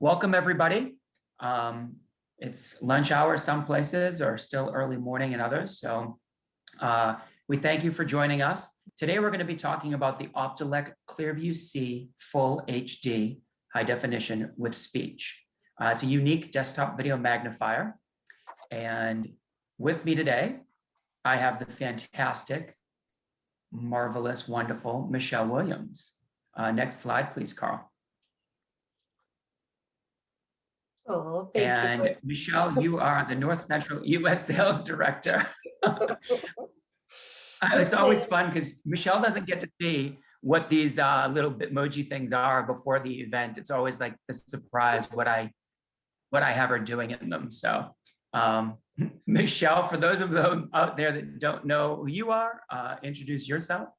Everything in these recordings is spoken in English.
welcome everybody. It's lunch hour some places or still early morning in others. So we thank you for joining us. Today we're going to be talking about the Optelec ClearView C Full HD High Definition with Speech. It's a unique desktop video magnifier. And with me today, I have the fantastic, marvelous, wonderful Michelle Williams. Next slide, please, Carl. Oh, thank you. And Michelle, you are the North Central U.S. Sales Director. It's always fun because Michelle doesn't get to see what these little Bitmoji things are before the event. It's always like the surprise what I have her doing in them. So, Michelle, for those of them out there that don't know who you are, introduce yourself.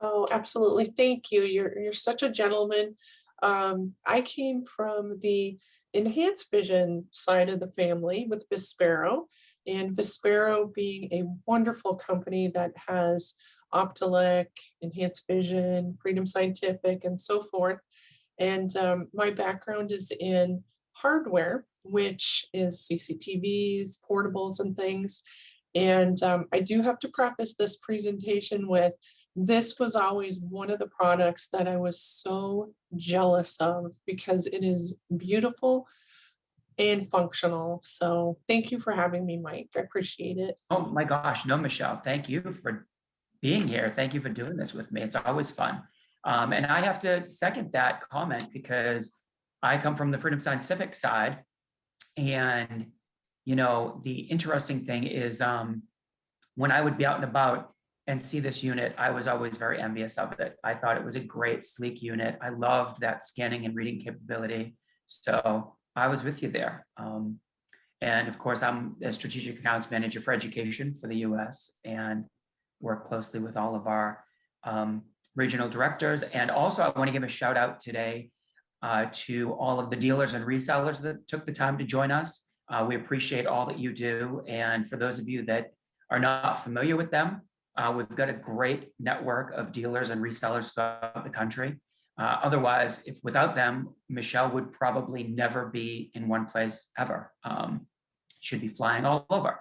Oh, absolutely. Thank you. You're such a gentleman. I came from the enhanced vision side of the family with Vispero, and Vispero being a wonderful company that has Optelec, Enhanced Vision, Freedom Scientific, and so forth. And my background is in hardware, which is CCTVs, portables, and things. And I do have to preface this presentation with, this was always one of the products that I was so jealous of because it is beautiful and functional. So thank you for having me, Mike. I appreciate it. Oh my gosh, no, Michelle, thank you for being here. Thank you for doing this with me. It's always fun. And I have to second that comment because I come from the Freedom Scientific side. And, you know, the interesting thing is when I would be out and about and see this unit, I was always very envious of it. I thought it was a great, sleek unit. I loved that scanning and reading capability. So I was with you there. And of course, I'm a strategic accounts manager for education for the US and work closely with all of our regional directors. And also I want to give a shout out today to all of the dealers and resellers that took the time to join us. We appreciate all that you do. And for those of you that are not familiar with them, we've got a great network of dealers and resellers throughout the country. Otherwise, if without them, Michelle would probably never be in one place ever. Should be flying all over.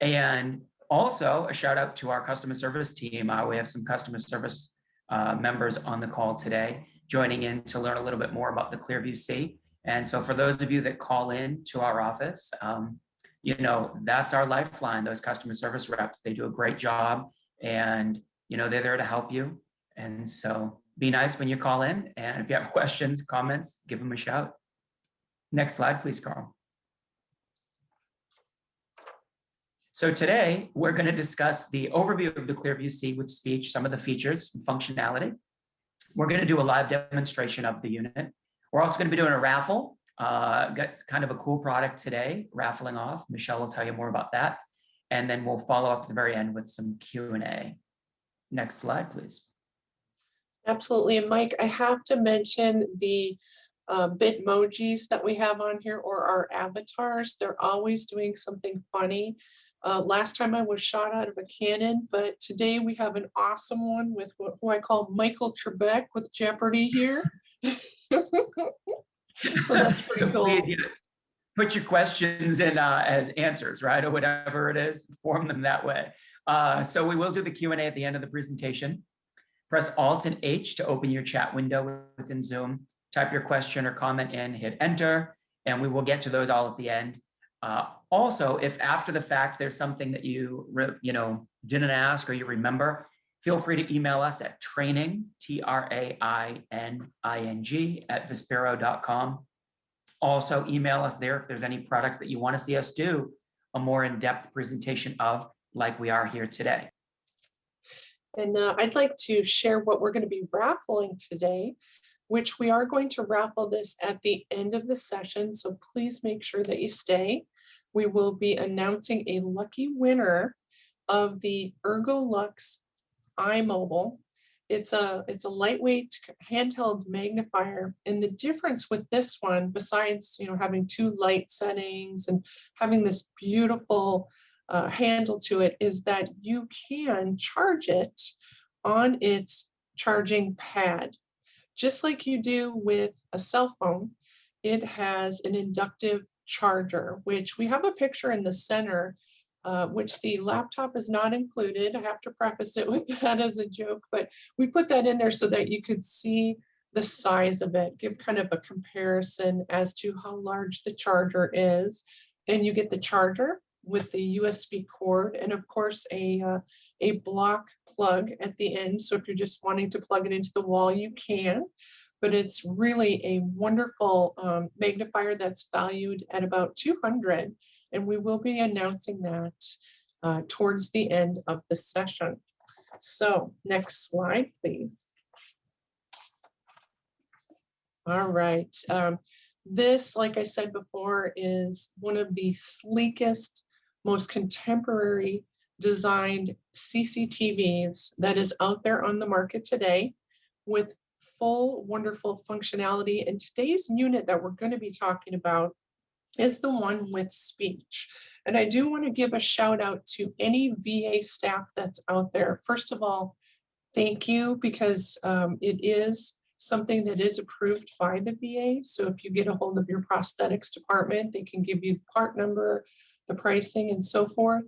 And also a shout out to our customer service team. We have some customer service members on the call today, joining in to learn a little bit more about the ClearView C. And so for those of you that call in to our office, you know, that's our lifeline, those customer service reps. They do a great job and, you know, they're there to help you. And so be nice when you call in. And if you have questions, comments, give them a shout. Next slide, please, Carl. So today we're going to discuss the overview of the ClearView C with Speech, some of the features and functionality. We're going to do a live demonstration of the unit. We're also going to be doing a raffle. Got kind of a cool product today, raffling off. Michelle will tell you more about that. And then we'll follow up at the very end with some Q&A. Next slide, please. Absolutely. And Mike, I have to mention the Bitmojis that we have on here, or our avatars. They're always doing something funny. Last time I was shot out of a cannon, but today we have an awesome one with who I call Michael Trebek with Jeopardy here. So that's pretty cool. Please, put your questions in as answers, right? Or whatever it is, form them that way. So we will do the Q&A at the end of the presentation. Press Alt and H to open your chat window within Zoom. Type your question or comment in, hit enter, and we will get to those all at the end. Also, if after the fact there's something that you didn't ask or you remember, feel free to email us at training, training at vispero.com. Also email us there if there's any products that you want to see us do a more in-depth presentation of, like we are here today. And I'd like to share what we're going to be raffling today, which we are going to raffle this at the end of the session. So please make sure that you stay. We will be announcing a lucky winner of the ErgoLux iMobile. It's a lightweight handheld magnifier. And the difference with this one, besides having 2 light settings and having this beautiful handle to it, is that you can charge it on its charging pad. Just like you do with a cell phone, it has an inductive charger, which we have a picture in the center, which the laptop is not included. I have to preface it with that as a joke, but we put that in there so that you could see the size of it, give kind of a comparison as to how large the charger is. And you get the charger with the USB cord and of course a block plug at the end. So if you're just wanting to plug it into the wall, you can, but it's really a wonderful magnifier that's valued at about 200. And we will be announcing that towards the end of the session. So next slide, please. All right. This, like I said before, is one of the sleekest, most contemporary designed CCTVs that is out there on the market today with full wonderful functionality. And today's unit that we're going to be talking about is the one with speech. And I do want to give a shout out to any VA staff that's out there. First of all, thank you, because it is something that is approved by the VA. So if you get a hold of your prosthetics department, they can give you the part number, the pricing, and so forth.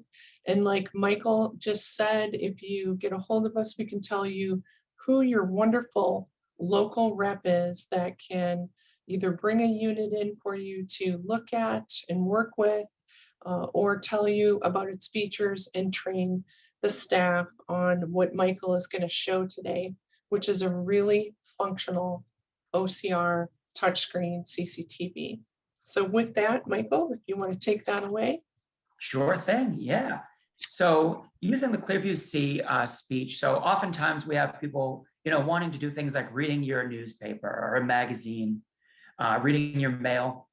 And like Michael just said, if you get a hold of us, we can tell you who your wonderful local rep is that can either bring a unit in for you to look at and work with, or tell you about its features and train the staff on what Michael is going to show today, which is a really functional OCR touchscreen CCTV. So with that, Michael, if you want to take that away. Sure thing, yeah. So using the ClearView C Speech, so oftentimes we have people, wanting to do things like reading your newspaper or a magazine, reading your mail,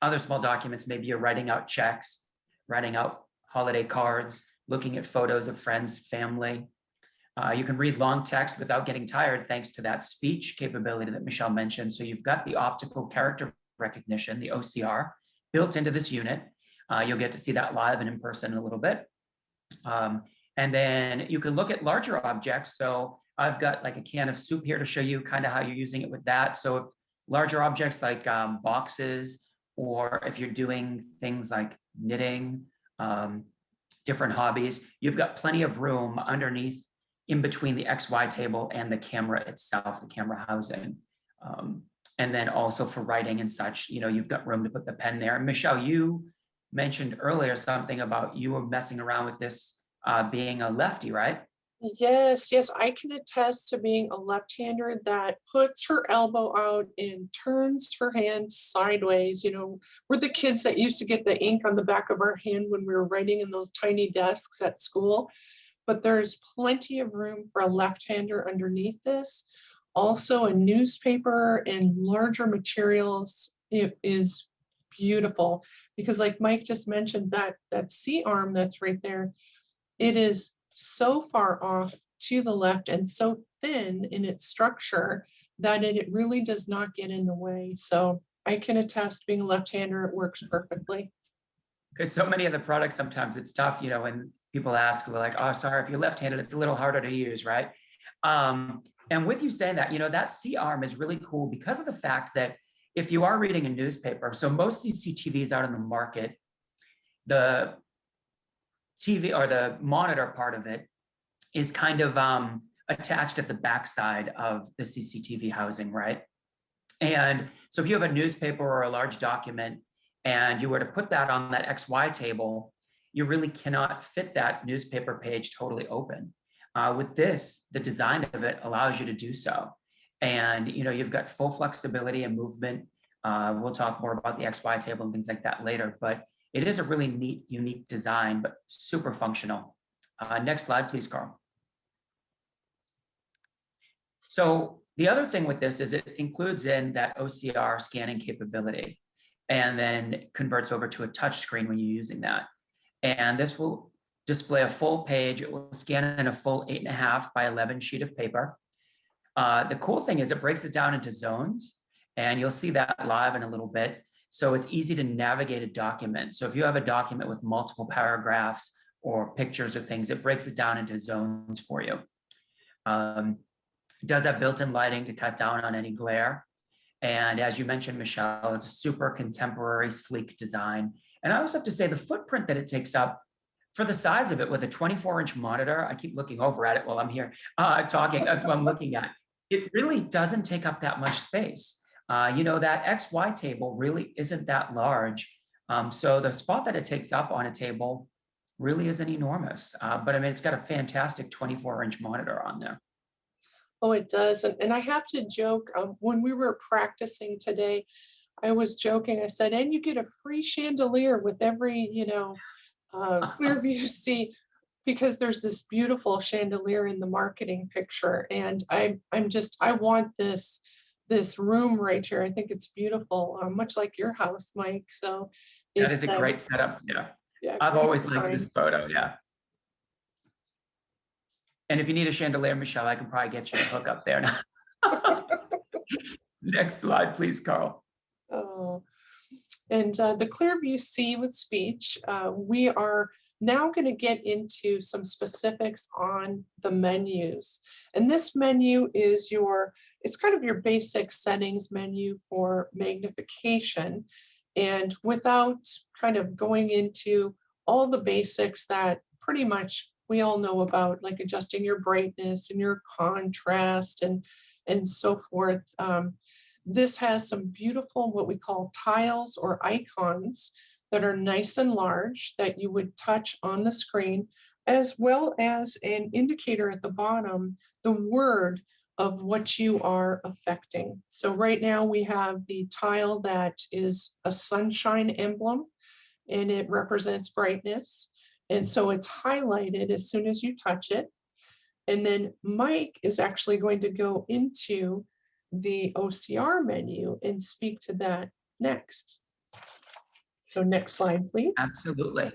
other small documents, maybe you're writing out checks, writing out holiday cards, looking at photos of friends, family. You can read long text without getting tired thanks to that speech capability that Michelle mentioned. So you've got the optical character recognition, the OCR, built into this unit. You'll get to see that live and in person in a little bit. And then you can look at larger objects. So I've got like a can of soup here to show you kind of how you're using it with that. So if larger objects like boxes, or if you're doing things like knitting, different hobbies, you've got plenty of room underneath in between the XY table and the camera itself, the camera housing. And then also for writing and such, you've got room to put the pen there. And Michelle, you mentioned earlier something about you were messing around with this being a lefty, right? Yes, I can attest to being a left-hander that puts her elbow out and turns her hand sideways. We're the kids that used to get the ink on the back of our hand when we were writing in those tiny desks at school. But there's plenty of room for a left-hander underneath this. Also, a newspaper and larger materials, it is beautiful because like Mike just mentioned, that C arm that's right there, it is so far off to the left and so thin in its structure that it really does not get in the way. So I can attest, being a left-hander, it works perfectly. Because so many of the products, sometimes it's tough, when people ask, we're like, oh, sorry, if you're left-handed, it's a little harder to use, right? And with you saying that, that C arm is really cool because of the fact that if you are reading a newspaper, so most CCTVs out in the market, the TV or the monitor part of it is kind of attached at the backside of the CCTV housing, right? And so if you have a newspaper or a large document and you were to put that on that XY table, you really cannot fit that newspaper page totally open. With this, the design of it allows you to do so. And you've got full flexibility and movement. We'll talk more about the XY table and things like that later, but it is a really neat, unique design, but super functional. Next slide, please, Carl. So the other thing with this is it includes in that OCR scanning capability and then converts over to a touch screen when you're using that. And this will display a full page. It will scan in a full 8.5 by 11 sheet of paper. The cool thing is it breaks it down into zones, and you'll see that live in a little bit. So it's easy to navigate a document. So if you have a document with multiple paragraphs or pictures or things, it breaks it down into zones for you. It does have built-in lighting to cut down on any glare. And as you mentioned, Michelle, it's a super contemporary, sleek design. And I also have to say the footprint that it takes up for the size of it with a 24-inch monitor, I keep looking over at it while I'm here talking, that's what I'm looking at. It really doesn't take up that much space. That XY table really isn't that large. So the spot that it takes up on a table really isn't enormous. But I mean, it's got a fantastic 24-inch monitor on there. Oh, it does. And I have to joke, when we were practicing today, I was joking. I said, and you get a free chandelier with every, ClearView C, because there's this beautiful chandelier in the marketing picture. And I want this room right here. I think it's beautiful, much like your house, Mike. So That it's is a great setup. Yeah. yeah, I've great always liked design. this photo. Yeah. And if you need a chandelier, Michelle, I can probably get you a hook up there now. Next slide, please, Carl. Oh, and the ClearView C with speech, we are now going to get into some specifics on the menus. And this menu is it's kind of your basic settings menu for magnification. And without kind of going into all the basics that pretty much we all know about, like adjusting your brightness and your contrast and so forth. This has some beautiful, what we call tiles or icons that are nice and large that you would touch on the screen, as well as an indicator at the bottom, the word of what you are affecting. So right now we have the tile that is a sunshine emblem, and it represents brightness. And so it's highlighted as soon as you touch it. And then Mike is actually going to go into the OCR menu and speak to that next. So next slide, please. Absolutely.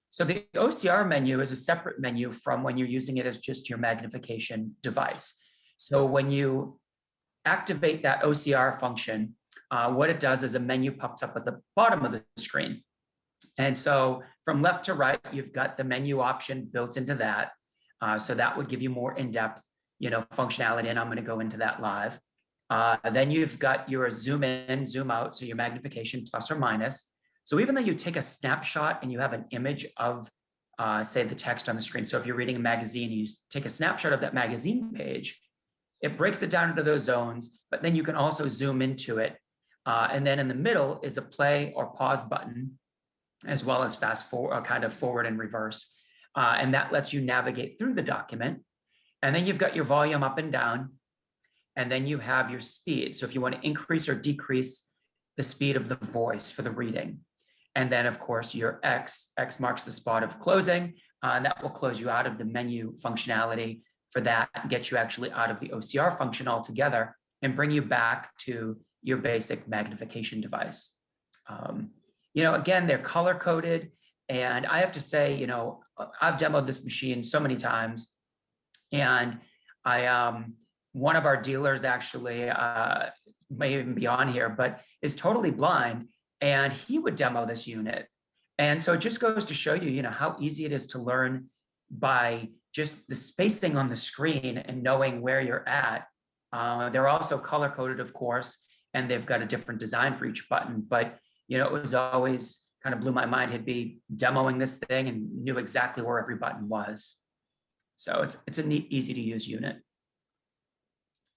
So the OCR menu is a separate menu from when you're using it as just your magnification device. So when you activate that OCR function, what it does is a menu pops up at the bottom of the screen. And so from left to right, you've got the menu option built into that. So that would give you more in-depth, functionality, and I'm going to go into that live. Then you've got your zoom in, zoom out, so your magnification plus or minus. So even though you take a snapshot and you have an image of, say, the text on the screen. So if you're reading a magazine, you take a snapshot of that magazine page, it breaks it down into those zones, but then you can also zoom into it. And then in the middle is a play or pause button, as well as fast forward, kind of forward and reverse. And that lets you navigate through the document. And then you've got your volume up and down. And then you have your speed. So if you want to increase or decrease the speed of the voice for the reading. And then, of course, your X marks the spot of closing. And that will close you out of the menu functionality for that, and get you actually out of the OCR function altogether and bring you back to your basic magnification device. Again, they're color coded. And I have to say, I've demoed this machine so many times. And one of our dealers actually may even be on here, but is totally blind, and he would demo this unit. And so it just goes to show you, how easy it is to learn by just the spacing on the screen and knowing where you're at. They're also color coded, of course, and they've got a different design for each button. But it was always kind of blew my mind. He'd be demoing this thing and knew exactly where every button was. So it's a neat, easy to use unit.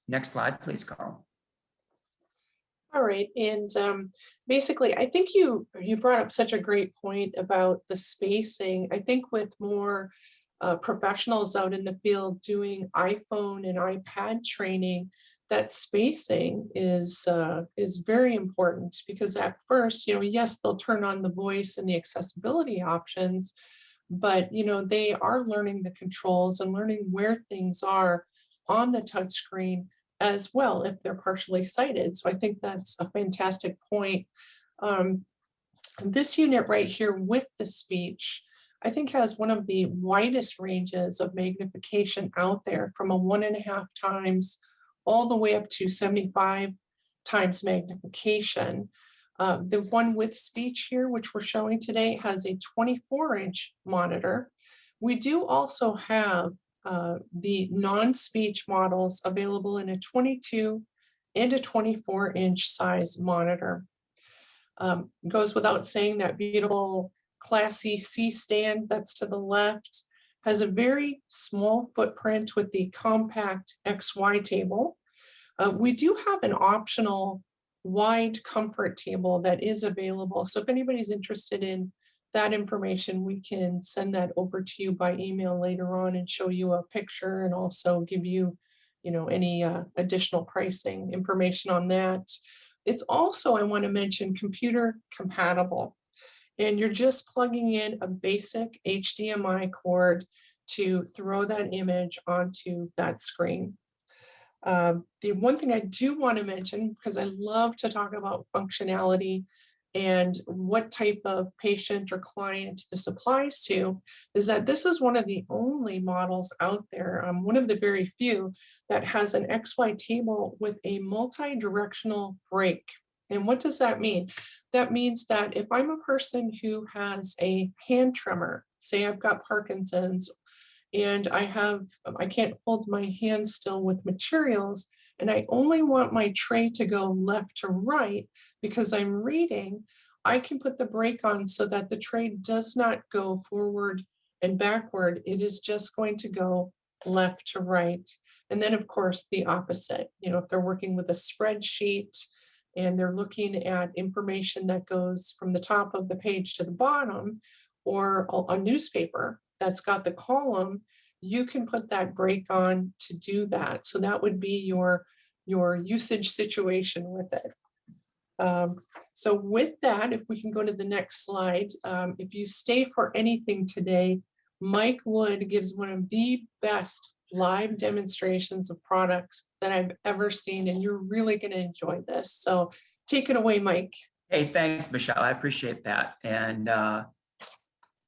Next slide, please, Carl. All right, and basically, I think you brought up such a great point about the spacing. I think with more professionals out in the field doing iPhone and iPad training, that spacing is very important, because at first, yes, they'll turn on the voice and the accessibility options, but they are learning the controls and learning where things are on the touchscreen as well if they're partially sighted. So I think that's a fantastic point. This unit right here with the speech, I think has one of the widest ranges of magnification out there, from a 1.5 times all the way up to 75 times magnification. The one with speech here, which we're showing today, has a 24-inch monitor. We do also have the non-speech models available in a 22 and a 24-inch size monitor. Goes without saying that beautiful classy C stand that's to the left has a very small footprint with the compact XY table. We do have an optional wide comfort table that is available. So if anybody's interested in that information, we can send that over to you by email later on and show you a picture and also give you, any additional pricing information on that. It's also, I want to mention, computer compatible. And you're just plugging in a basic HDMI cord to throw that image onto that screen. The one thing I do want to mention, because I love to talk about functionality and what type of patient or client this applies to, is that this is one of the only models out there, one of the very few, that has an XY table with a multi-directional brake. And what does that mean? That means that if I'm a person who has a hand tremor, say I've got Parkinson's, and I can't hold my hand still with materials, and I only want my tray to go left to right because I'm reading, I can put the brake on so that the tray does not go forward and backward. It is just going to go left to right. And then of course the opposite, if they're working with a spreadsheet and they're looking at information that goes from the top of the page to the bottom, or a newspaper that's got the column, you can put that brake on to do that. So that would be your usage situation with it. So with that, if we can go to the next slide, if you stay for anything today, Mike Wood gives one of the best live demonstrations of products that I've ever seen, and you're really going to enjoy this. So take it away, Mike. Hey, thanks, Michelle. I appreciate that. And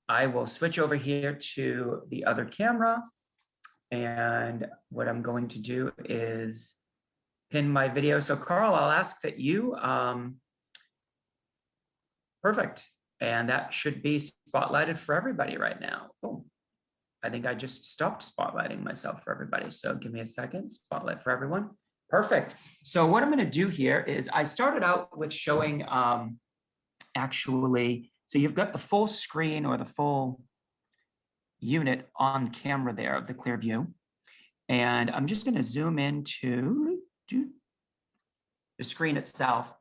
I will switch over here to the other camera. And what I'm going to do is pin my video. So Carl, I'll ask that you, perfect. And that should be spotlighted for everybody right now. Oh, I think I just stopped spotlighting myself for everybody. So give me a second, spotlight for everyone. Perfect. So what I'm going to do here is I started out with showing actually, so you've got the full screen or the full unit on the camera there of the ClearView. And I'm just going to zoom into the screen itself.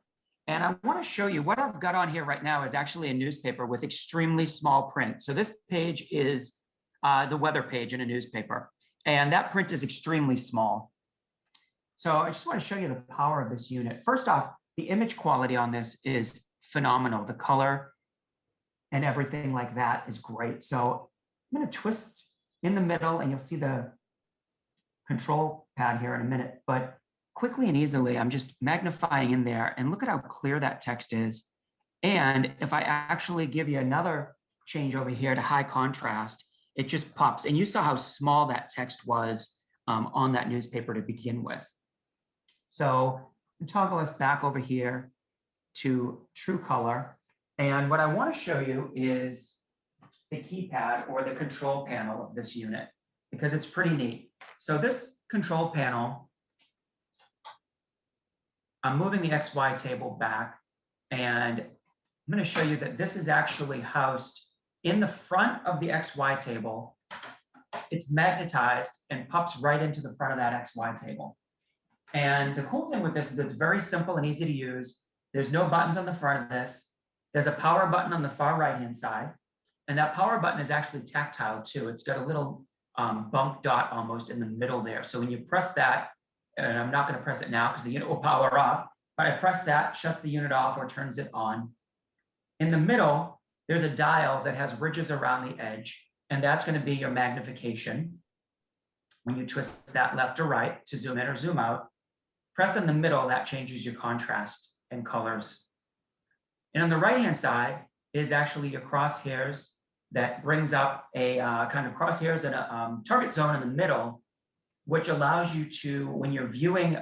And I want to show you what I've got on here right now is actually a newspaper with extremely small print. So this page is the weather page in a newspaper. And that print is extremely small. So I just want to show you the power of this unit. First off, the image quality on this is phenomenal. The color and everything like that is great. So I'm going to twist in the middle and you'll see the control pad here in a minute, but quickly and easily, I'm just magnifying in there and look at how clear that text is. And if I actually give you another change over here to high contrast, it just pops. And you saw how small that text was on that newspaper to begin with. So toggle us back over here to true color. And what I want to show you is the keypad or the control panel of this unit, because it's pretty neat. So this control panel, I'm moving the XY table back, and I'm going to show you that this is actually housed in the front of the XY table. It's magnetized and pops right into the front of that XY table. And the cool thing with this is it's very simple and easy to use. There's no buttons on the front of this. There's a power button on the far right-hand side. And that power button is actually tactile too. It's got a little bump dot almost in the middle there. So when you press that, and I'm not going to press it now because the unit will power off, but I press that, shuts the unit off or turns it on. In the middle, there's a dial that has ridges around the edge, and that's going to be your magnification. When you twist that left or right to zoom in or zoom out, press in the middle, that changes your contrast and colors. And on the right-hand side is actually your crosshairs that brings up a kind of crosshairs and a target zone in the middle, which allows you to, when you're viewing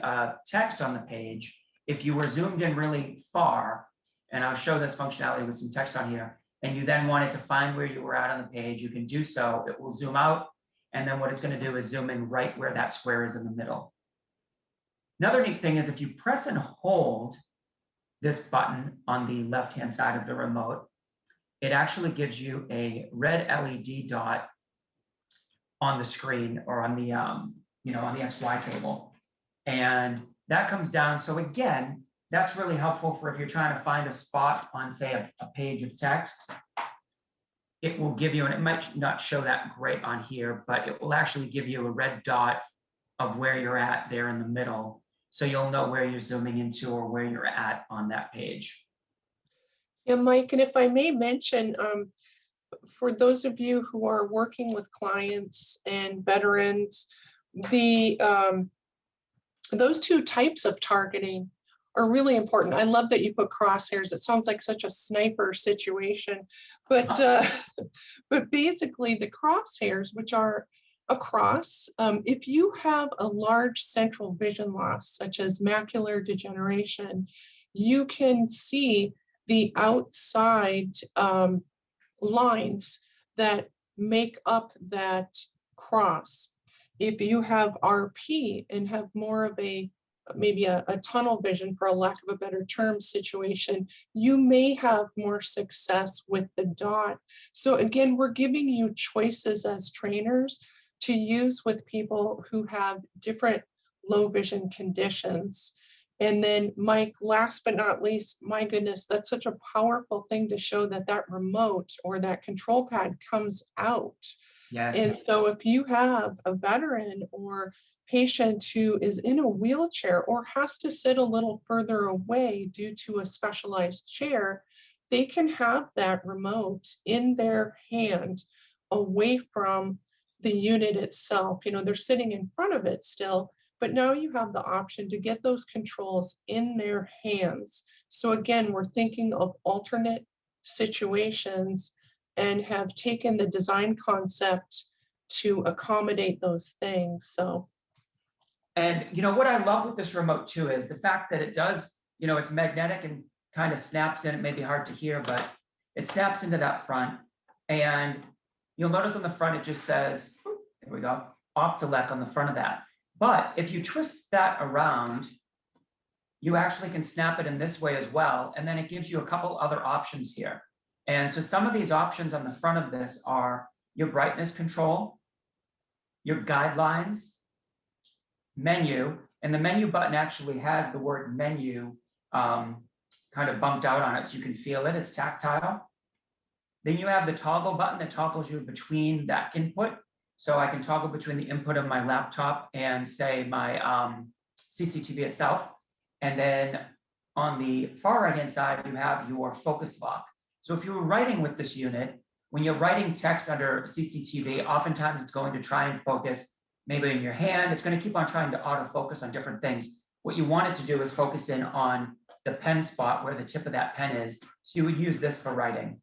text on the page, if you were zoomed in really far, and I'll show this functionality with some text on here, and you then wanted to find where you were at on the page, you can do so. It will zoom out, and then what it's going to do is zoom in right where that square is in the middle. Another neat thing is if you press and hold this button on the left-hand side of the remote, it actually gives you a red LED dot on the screen or on the on the XY table. And that comes down. So again, that's really helpful for if you're trying to find a spot on, say, a page of text. It will give you, and it might not show that great on here, but it will actually give you a red dot of where you're at there in the middle. So you'll know where you're zooming into or where you're at on that page. Yeah, Mike, and if I may mention, for those of you who are working with clients and veterans, those two types of targeting are really important. I love that you put crosshairs. It sounds like such a sniper situation, but but basically the crosshairs, which are across, if you have a large central vision loss, such as macular degeneration, you can see the outside lines that make up that cross. If you have RP and have more of maybe a tunnel vision, for a lack of a better term, situation, you may have more success with the dot. So again, we're giving you choices as trainers to use with people who have different low vision conditions. And then, Mike, last but not least, my goodness, that's such a powerful thing to show that that remote or that control pad comes out. Yes. And so if you have a veteran or patient who is in a wheelchair or has to sit a little further away due to a specialized chair, they can have that remote in their hand away from the unit itself. You know, they're sitting in front of it still, but now you have the option to get those controls in their hands. So again, we're thinking of alternate situations and have taken the design concept to accommodate those things. So, and what I love with this remote too is the fact that it does, it's magnetic and kind of snaps in. It may be hard to hear, but it snaps into that front. And you'll notice on the front, it just says, there we go, Optelec on the front of that. But if you twist that around, you actually can snap it in this way as well. And then it gives you a couple other options here. And so some of these options on the front of this are your brightness control, your guidelines, menu, and the menu button actually has the word menu kind of bumped out on it so you can feel it, it's tactile. Then you have the toggle button that toggles you between that input. So I can toggle between the input of my laptop and say my CCTV itself. And then on the far right-hand side, you have your focus lock. So if you were writing with this unit, when you're writing text under CCTV, oftentimes it's going to try and focus maybe in your hand. It's going to keep on trying to autofocus on different things. What you want it to do is focus in on the pen spot where the tip of that pen is. So you would use this for writing.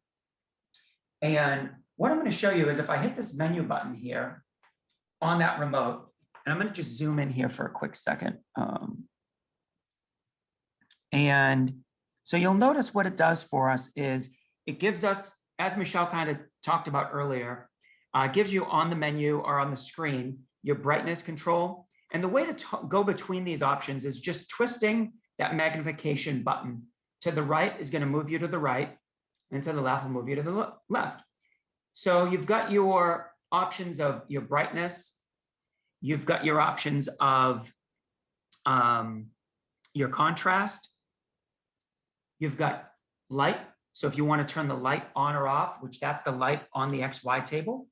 And what I'm going to show you is if I hit this menu button here on that remote, and I'm going to just zoom in here for a quick second. And so you'll notice what it does for us is it gives us, as Michelle kind of talked about earlier, gives you on the menu or on the screen your brightness control. And the way to go between these options is just twisting that magnification button. To the right is going to move you to the right, and to the left will move you to the left. So you've got your options of your brightness. You've got your options of your contrast. You've got light. So if you want to turn the light on or off, which that's the light on the XY table.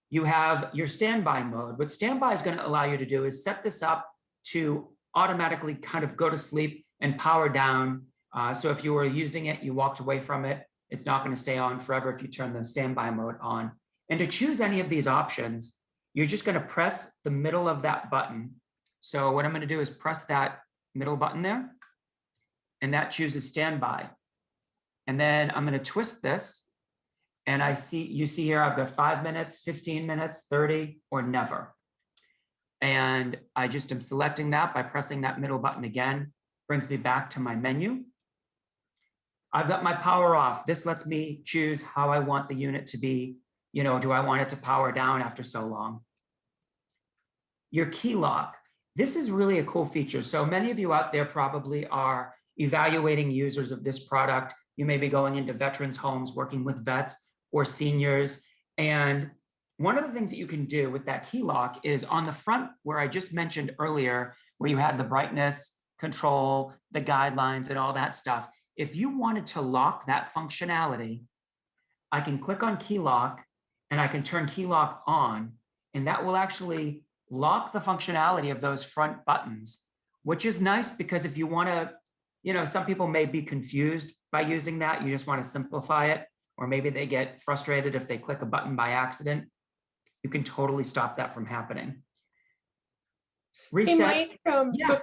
You have your standby mode. What standby is going to allow you to do is set this up to automatically kind of go to sleep and power down. So if you were using it, you walked away from it, it's not going to stay on forever if you turn the standby mode on. And to choose any of these options, you're just going to press the middle of that button. So what I'm going to do is press that middle button there, and that chooses standby. And then I'm going to twist this, and you see here I've got 5 minutes, 15 minutes, 30, or never. And I just am selecting that by pressing that middle button again, brings me back to my menu. I've got my power off. This lets me choose how I want the unit to be. Do I want it to power down after so long? Your key lock. this is really a cool feature. So many of you out there probably are evaluating users of this product. You may be going into veterans homes, working with vets or seniors. And one of the things that you can do with that key lock is on the front, where I just mentioned earlier, where you had the brightness control, the guidelines and all that stuff. If you wanted to lock that functionality, I can click on key lock and I can turn key lock on, and that will actually lock the functionality of those front buttons, which is nice because if you want to, you know, some people may be confused by using that. You just want to simplify it, or maybe they get frustrated if they click a button by accident. You can totally stop that from happening. Reset. Hey, Mike, Yeah.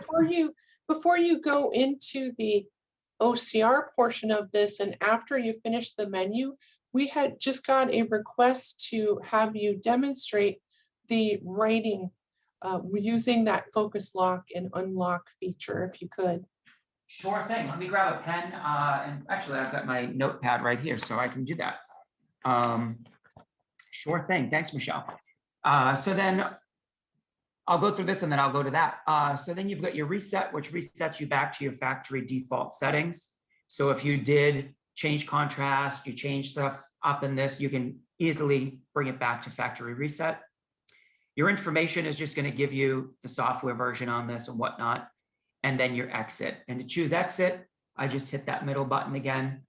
before you go into the OCR portion of this, and after you finish the menu, we had just got a request to have you demonstrate the writing using that focus lock and unlock feature, if you could. Sure thing. Let me grab a pen. And actually, I've got my notepad right here, so I can do that. Sure thing. Thanks, Michelle. So then I'll go through this and then I'll go to that. So then you've got your reset, which resets you back to your factory default settings. So if you did change contrast, you change stuff up in this, you can easily bring it back to factory reset. Your information is just going to give you the software version on this and whatnot, and then your exit. And to choose exit, I just hit that middle button again,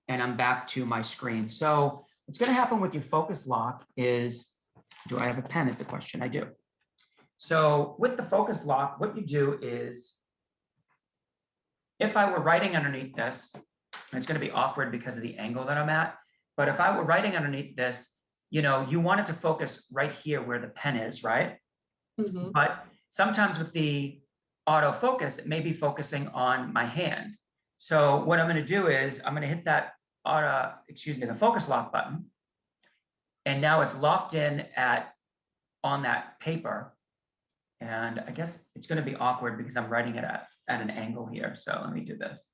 and I'm back to my screen. So what's going to happen with your focus lock is, do I have a pen is the question? I do. So with the focus lock, what you do is, if I were writing underneath this, and it's going to be awkward because of the angle that I'm at, but if I were writing underneath this, you know, you want it to focus right here where the pen is, right? Mm-hmm. But sometimes with the autofocus, it may be focusing on my hand. So what I'm going to do is I'm going to hit that the focus lock button, and now it's locked in on that paper. And I guess it's going to be awkward because I'm writing it at an angle here. So let me do this.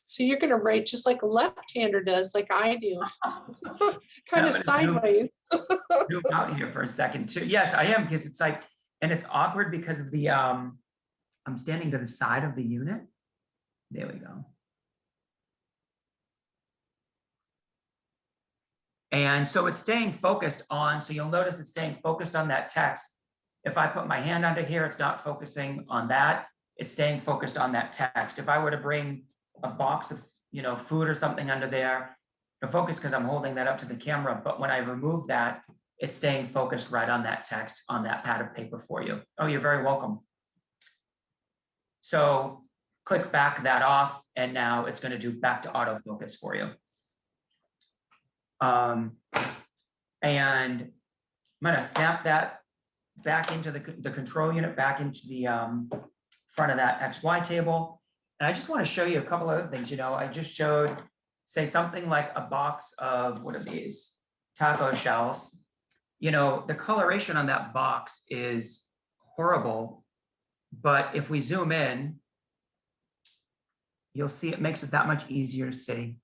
So you're going to write just like a left-hander does, like I do, kind of sideways. Zoom out here for a second too. Yes, I am, because it's like, and it's awkward because of the, I'm standing to the side of the unit. There we go. And so it's staying focused on, so you'll notice it's staying focused on that text. If I put my hand under here, it's not focusing on that. It's staying focused on that text. If I were to bring a box of, you know, food or something under there, it'll focus because I'm holding that up to the camera. But when I remove that, it's staying focused right on that text on that pad of paper for you. Oh, you're very welcome. So click back that off, and now it's going to do back to autofocus for you. And I'm going to snap that back into the control unit, back into the front of that XY table. And I just want to show you a couple other things. You know, I just showed, say, something like a box of, what are these? Taco shells. You know, the coloration on that box is horrible. But if we zoom in, you'll see it makes it that much easier to see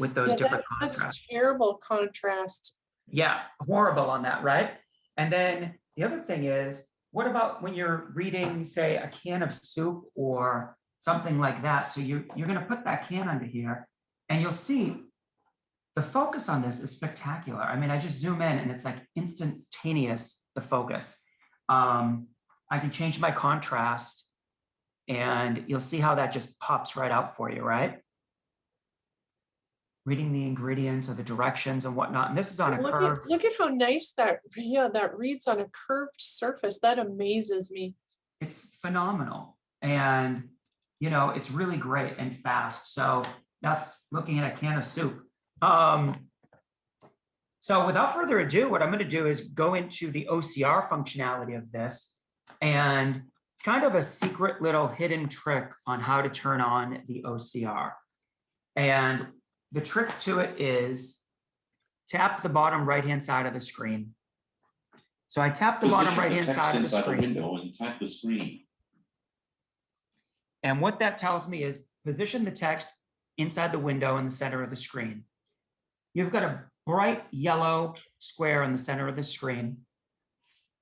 with those different contrasts. That's terrible contrast. Yeah, horrible on that, right? And then the other thing is, what about when you're reading, say, a can of soup or something like that? So you're going to put that can under here, and you'll see the focus on this is spectacular. I mean, I just zoom in and it's like instantaneous, the focus. I can change my contrast, and you'll see how that just pops right out for you, right? Reading the ingredients or the directions and whatnot. And this is on a curved. Look at how nice that reads on a curved surface. That amazes me. It's phenomenal. And, you know, it's really great and fast. So that's looking at a can of soup. So without further ado, what I'm going to do is go into the OCR functionality of this, and it's kind of a secret little hidden trick on how to turn on the OCR. And the trick to it is tap the bottom right-hand side of the screen. So I tap the bottom right-hand side of the screen. And tap the screen. And what that tells me is position the text inside the window in the center of the screen. You've got a bright yellow square in the center of the screen.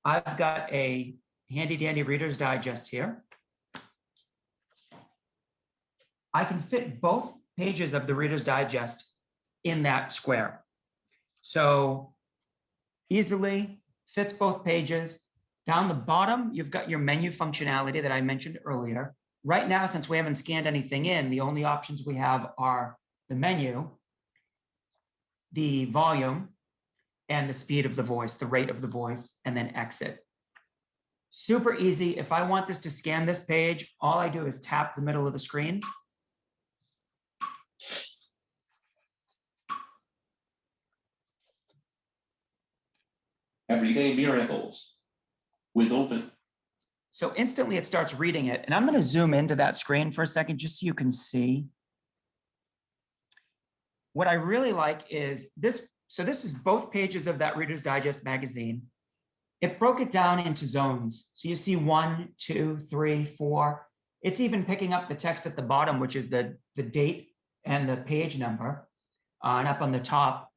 I've got a handy dandy Reader's Digest here. I can fit both pages of the Reader's Digest in that square. So easily fits both pages. Down the bottom, you've got your menu functionality that I mentioned earlier. Right now, since we haven't scanned anything in, the only options we have are the menu, the volume, and the speed of the voice, the rate of the voice, and then exit. Super easy. If I want this to scan this page, all I do is tap the middle of the screen. Everyday miracles with open. So instantly it starts reading it. And I'm going to zoom into that screen for a second, just so you can see. What I really like is this. So this is both pages of that Reader's Digest magazine. It broke it down into zones. So you see 1, 2, 3, 4. It's even picking up the text at the bottom, which is the date and the page number. And up on the top,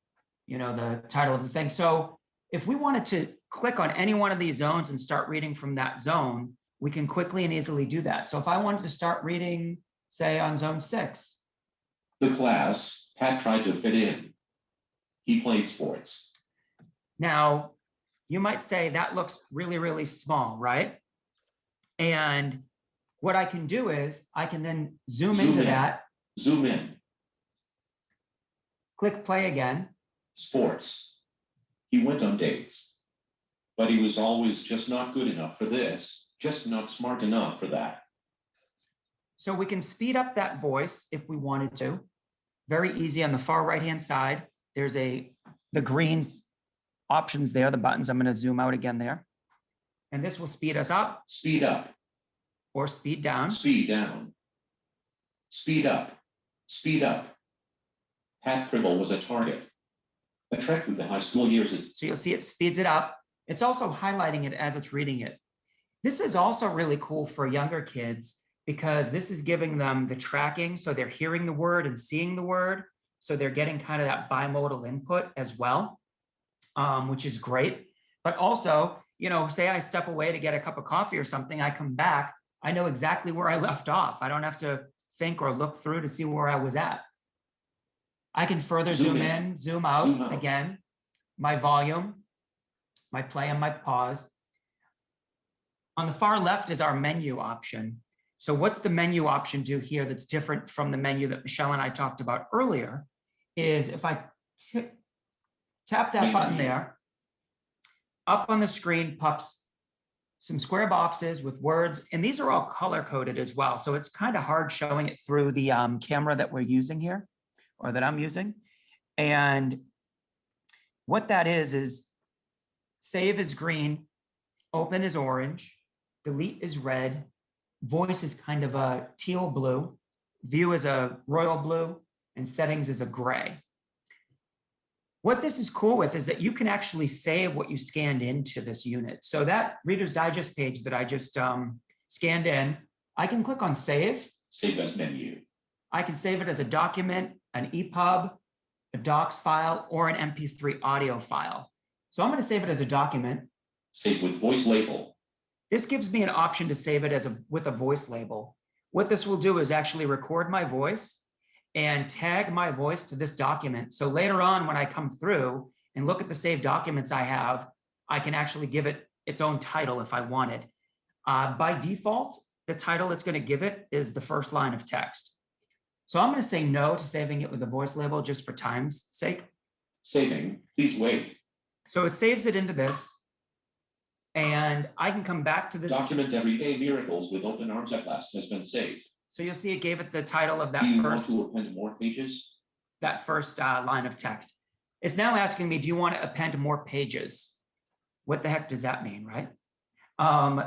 you know, the title of the thing. So if we wanted to click on any one of these zones and start reading from that zone, we can quickly and easily do that. So if I wanted to start reading, say, on zone 6. The class Pat tried to fit in. He played sports. Now, you might say that looks really, really small, right? And what I can do is I can then zoom into that. Zoom in. Click play again. Sports. He went on dates. But he was always just not good enough for this, just not smart enough for that. So we can speed up that voice if we wanted to. Very easy. On the far right-hand side, there's the greens options there, the buttons. I'm going to zoom out again there. And this will speed us up. Speed up. Or speed down. Speed down. Speed up. Speed up. Pat Pribble was a target. A trek through the high school years. So you'll see it speeds it up. It's also highlighting it as it's reading it. This is also really cool for younger kids because this is giving them the tracking. So they're hearing the word and seeing the word. So they're getting kind of that bimodal input as well, which is great. But also, you know, say I step away to get a cup of coffee or something, I come back, I know exactly where I left off. I don't have to think or look through to see where I was at. I can further zoom in, zoom out again, my volume, my play and my pause. On the far left is our menu option. So what's the menu option do here that's different from the menu that Michelle and I talked about earlier is if I tap that button there, up on the screen pops some square boxes with words, and these are all color coded as well. So it's kind of hard showing it through the camera that we're using here, or that I'm using. And what that is save is green, open is orange, delete is red, voice is kind of a teal blue, view is a royal blue, and settings is a gray. What this is cool with is that you can actually save what you scanned into this unit. So that Reader's Digest page that I just scanned in, I can click on save. Save as menu. I can save it as a document, an EPUB, a docs file, or an MP3 audio file. So I'm going to save it as a document. Save with voice label. This gives me an option to save it as with a voice label. What this will do is actually record my voice and tag my voice to this document. So later on, when I come through and look at the saved documents I have, I can actually give it its own title if I wanted. By default, the title it's going to give it is the first line of text. So I'm going to say no to saving it with a voice label just for time's sake. Saving, please wait. So it saves it into this. And I can come back to this. Document Everyday Miracles with Open Arms at Last has been saved. So you'll see it gave it the title of that Do you first. want to append more pages? That first line of text. It's now asking me, do you want to append more pages? What the heck does that mean, right?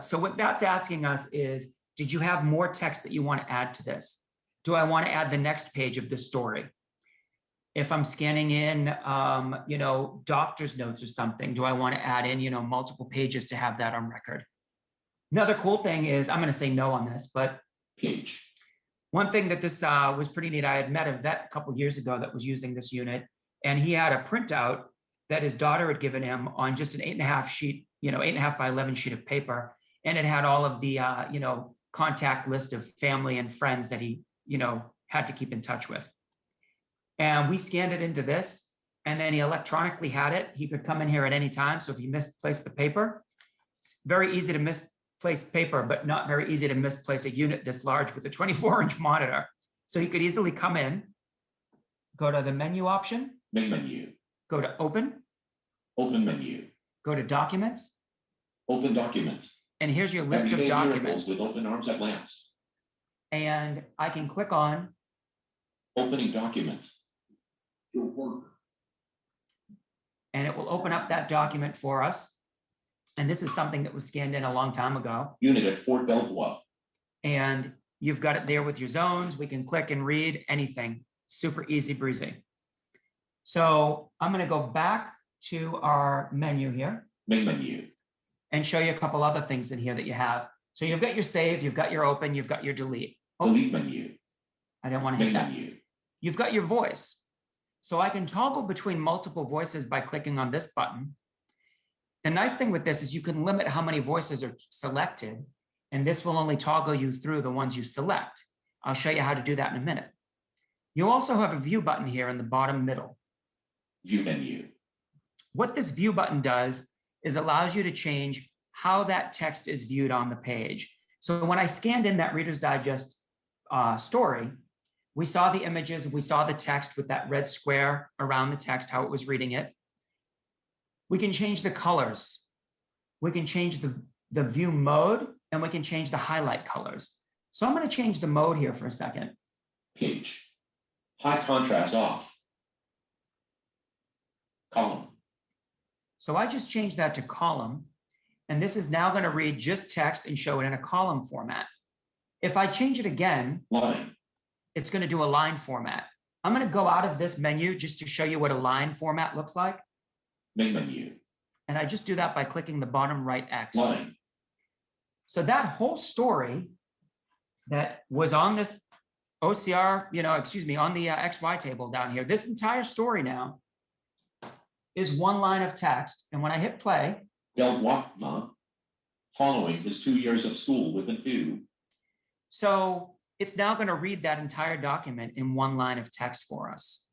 So what that's asking us is, did you have more text that you want to add to this? Do I want to add the next page of the story? If I'm scanning in, you know, doctor's notes or something, do I want to add in, you know, multiple pages to have that on record? Another cool thing is, I'm going to say no on this, but Page. One thing that this was pretty neat, I had met a vet a couple years ago that was using this unit, and he had a printout that his daughter had given him on just an 8.5 sheet, you know, 8.5 by 11 sheet of paper. And it had all of the, contact list of family and friends that he, had to keep in touch with. And we scanned it into this, and then he electronically had it. He could come in here at any time. So if he misplaced the paper, it's very easy to misplace paper, but not very easy to misplace a unit this large with a 24-inch monitor. So he could easily come in, go to the menu option, Main menu. go to open, Open menu. go to documents, Open document. and here's your list of Everyday miracles documents. with open arms at last. And I can click on, Opening document. Your work. and it will open up that document for us. And this is something that was scanned in a long time ago. Unit at Fort Belvoir. And you've got it there with your zones. We can click and read anything. Super easy breezy. So I'm going to go back to our menu here Main menu. and show you a couple other things in here that you have. So you've got your save, you've got your open, you've got your delete. Oh, Delete menu. I didn't want to hit Main that. menu. You've got your voice. So I can toggle between multiple voices by clicking on this button. The nice thing with this is you can limit how many voices are selected, and this will only toggle you through the ones you select. I'll show you how to do that in a minute. You also have a view button here in the bottom middle. View menu. What this view button does is allows you to change how that text is viewed on the page. So when I scanned in that Reader's Digest story, we saw the images, we saw the text with that red square around the text, how it was reading it. We can change the colors. We can change the view mode, and we can change the highlight colors. So I'm going to change the mode here for a second. Page. High contrast off. Column. So I just changed that to column, and this is now going to read just text and show it in a column format. If I change it again, Line. it's going to do a line format. I'm going to go out of this menu just to show you what a line format looks like. Main menu. And I just do that by clicking the bottom right X. Line. So that whole story that was on this OCR, on the XY table down here, this entire story now is one line of text. And when I hit play, Belvoir, following his 2 years of school with a 2. so it's now going to read that entire document in one line of text for us.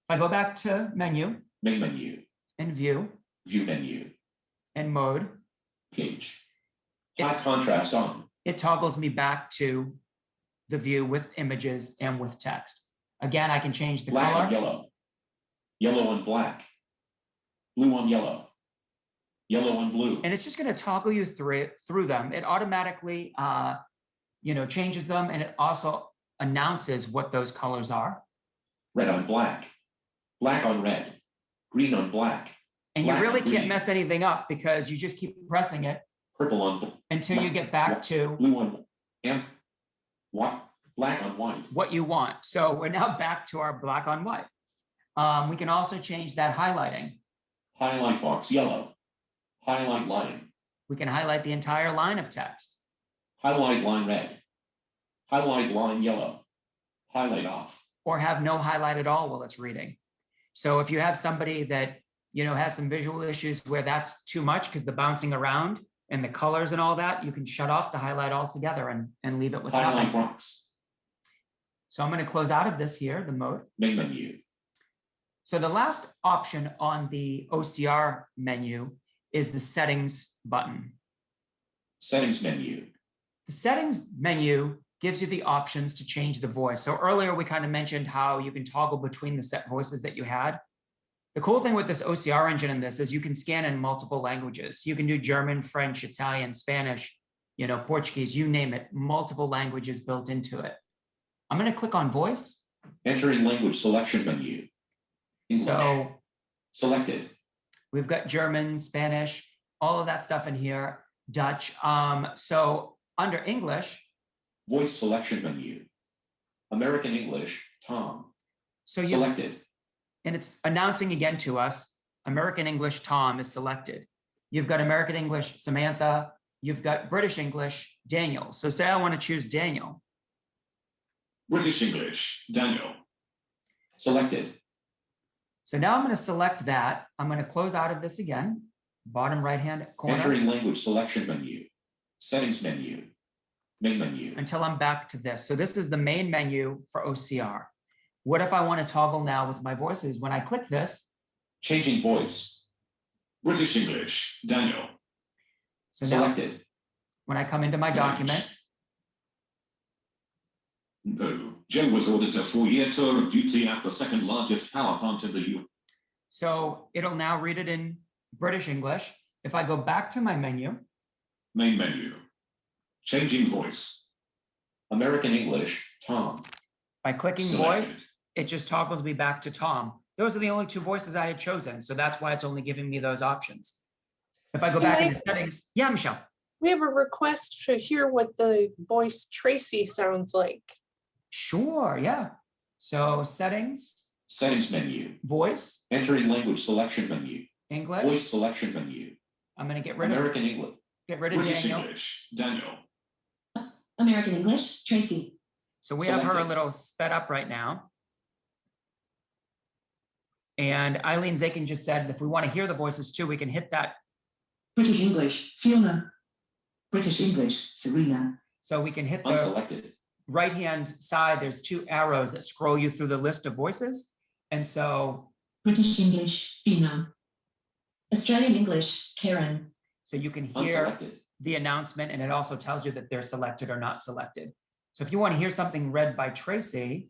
If I go back to menu Main menu. and view View menu. and mode, Page. High contrast on. it toggles me back to the view with images and with text. Again, I can change the Black color. on yellow. Yellow on black. Blue on yellow. Yellow on blue. And it's just going to toggle you through them. It automatically, changes them, and it also announces what those colors are. Red on black. Black on red. Green on black. And you Black really on can't green. mess anything up because you just keep pressing it Purple on until you get back to blue on and what? Black on white. what you want. So we're now back to our black on white. We can also change that highlighting. Highlight box yellow. Highlight line. We can highlight the entire line of text. Highlight line red. Highlight line yellow. Highlight off. Or have no highlight at all while it's reading. So if you have somebody that has some visual issues where that's too much because the bouncing around and the colors and all that, you can shut off the highlight altogether and leave it with Highlight nothing. box. So I'm going to close out of this here, the mode. Main menu. So the last option on the OCR menu is the settings button. Settings menu. The settings menu gives you the options to change the voice. So earlier we kind of mentioned how you can toggle between the set voices that you had. The cool thing with this OCR engine in this is you can scan in multiple languages. You can do German, French, Italian, Spanish, Portuguese, you name it, multiple languages built into it. I'm going to click on voice. Entering language selection menu. English. So Selected. we've got German, Spanish, all of that stuff in here, Dutch. So under English, Voice selection menu. American English, Tom. so you Selected. and it's announcing again to us, American English Tom is selected. You've got American English Samantha, you've got British English Daniel. So say I want to choose Daniel. British English, Daniel. Selected. So now I'm going to select that. I'm going to close out of this again. bottom right-hand corner. Entering language selection menu, settings menu, main menu. Until I'm back to this. So this is the main menu for OCR. What if I want to toggle now with my voices? When I click this, Changing voice. British English, Daniel. so now Selected. when I come into my document, No. Joe was ordered a 4-year tour of duty at the second largest power plant in the U.S. so it'll now read it in British English. If I go back to my menu, Main menu. Changing voice. American English, Tom. by clicking Selected. voice, it just toggles me back to Tom. Those are the only two voices I had chosen. So that's why it's only giving me those options. If I go Hey, back Mike. into settings, yeah, Michelle. We have a request to hear what the voice Tracy sounds like. Sure, yeah. So settings, Settings menu. voice, Entering language selection menu. English. Voice selection menu. I'm gonna get rid of American English. British Daniel. English, Daniel. American English, Tracy. So we have her a Selected. little sped up right now. And Eileen Zakin just said, if we want to hear the voices too, we can hit that. British English, Fiona. British English, Serena. So we can hit the Unselected. right-hand side. There's two arrows that scroll you through the list of voices. And so, British English, Ina. Australian English, Karen. so you can hear Unselected. the announcement, and it also tells you that they're selected or not selected. So if you want to hear something read by Tracy,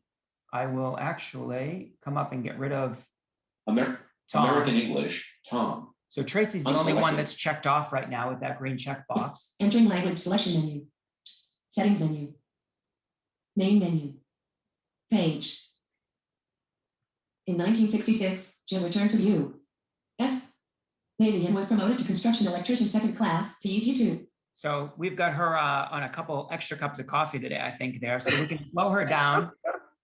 I will actually come up and get rid of American Tom. English, Tom. So Tracy's the only one Unselected. that's checked off right now with that green checkbox. Entering language selection menu. Settings menu. Main menu. Page. In 1966, Jim returned to the U.S. Navy and was promoted to construction electrician second class, CET2. So we've got her on a couple extra cups of coffee today, I think there. So we can slow her down.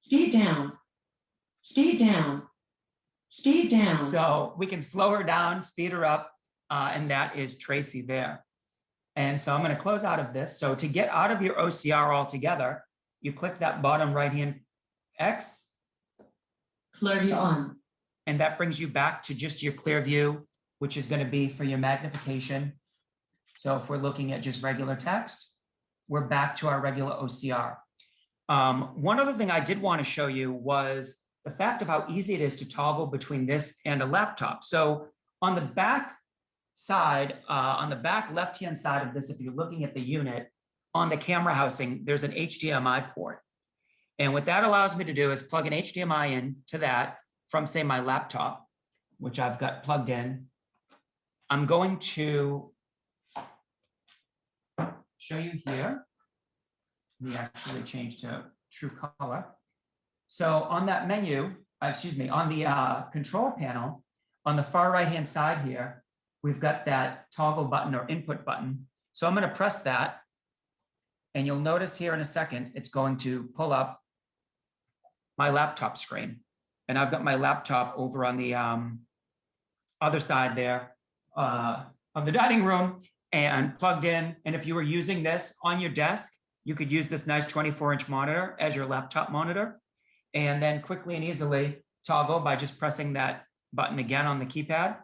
Speed down. Speed down. Speed down. So we can slow her down, speed her up, and that is Tracy there. And so I'm going to close out of this. So to get out of your OCR altogether, you click that bottom right-hand X, ClearView on. and that brings you back to just your ClearView, which is going to be for your magnification. So if we're looking at just regular text, we're back to our regular OCR. One other thing I did want to show you was the fact of how easy it is to toggle between this and a laptop. So on the back side, on the back left-hand side of this, if you're looking at the unit, on the camera housing, there's an HDMI port. And what that allows me to do is plug an HDMI in to that from, say, my laptop, which I've got plugged in. I'm going to show you here. Let me actually change to true color. So on that menu, on the control panel, on the far right-hand side here, we've got that toggle button or input button. So I'm going to press that, and you'll notice here in a second, it's going to pull up my laptop screen. And I've got my laptop over on the other side there of the dining room and plugged in. And if you were using this on your desk, you could use this nice 24-inch monitor as your laptop monitor, and then quickly and easily toggle by just pressing that button again on the keypad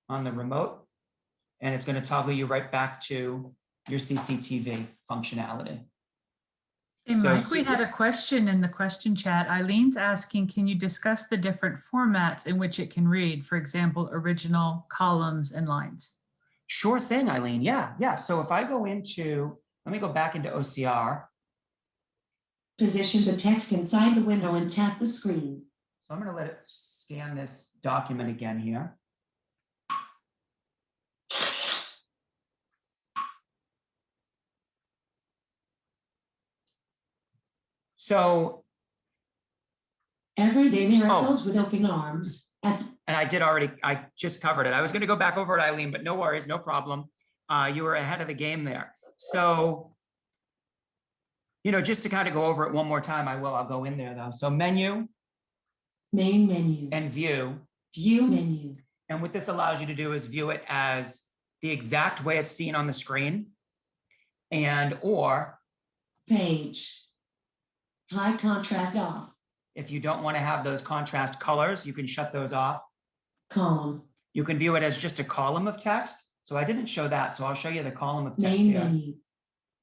on the remote. And it's going to toggle you right back to your CCTV functionality. Hey, So- Mike, we had a question in the question chat. Eileen's asking, can you discuss the different formats in which it can read? For example, original, columns, and lines. Sure thing, Eileen. Yeah. So if I go into, let me go back into OCR. Position the text inside the window and tap the screen. So I'm going to let it scan this document again here. So, Everyday miracles with open arms. and I just covered it. I was going to go back over it, Eileen, but no worries, no problem. You were ahead of the game there. So, just to kind of go over it one more time, I'll go in there though. So menu Main menu. and view. View menu. And what this allows you to do is view it as the exact way it's seen on the screen, or Page. High contrast off. if you don't want to have those contrast colors, you can shut those off. Column. You can view it as just a column of text. So I didn't show that. So I'll show you the column of text Main here. menu.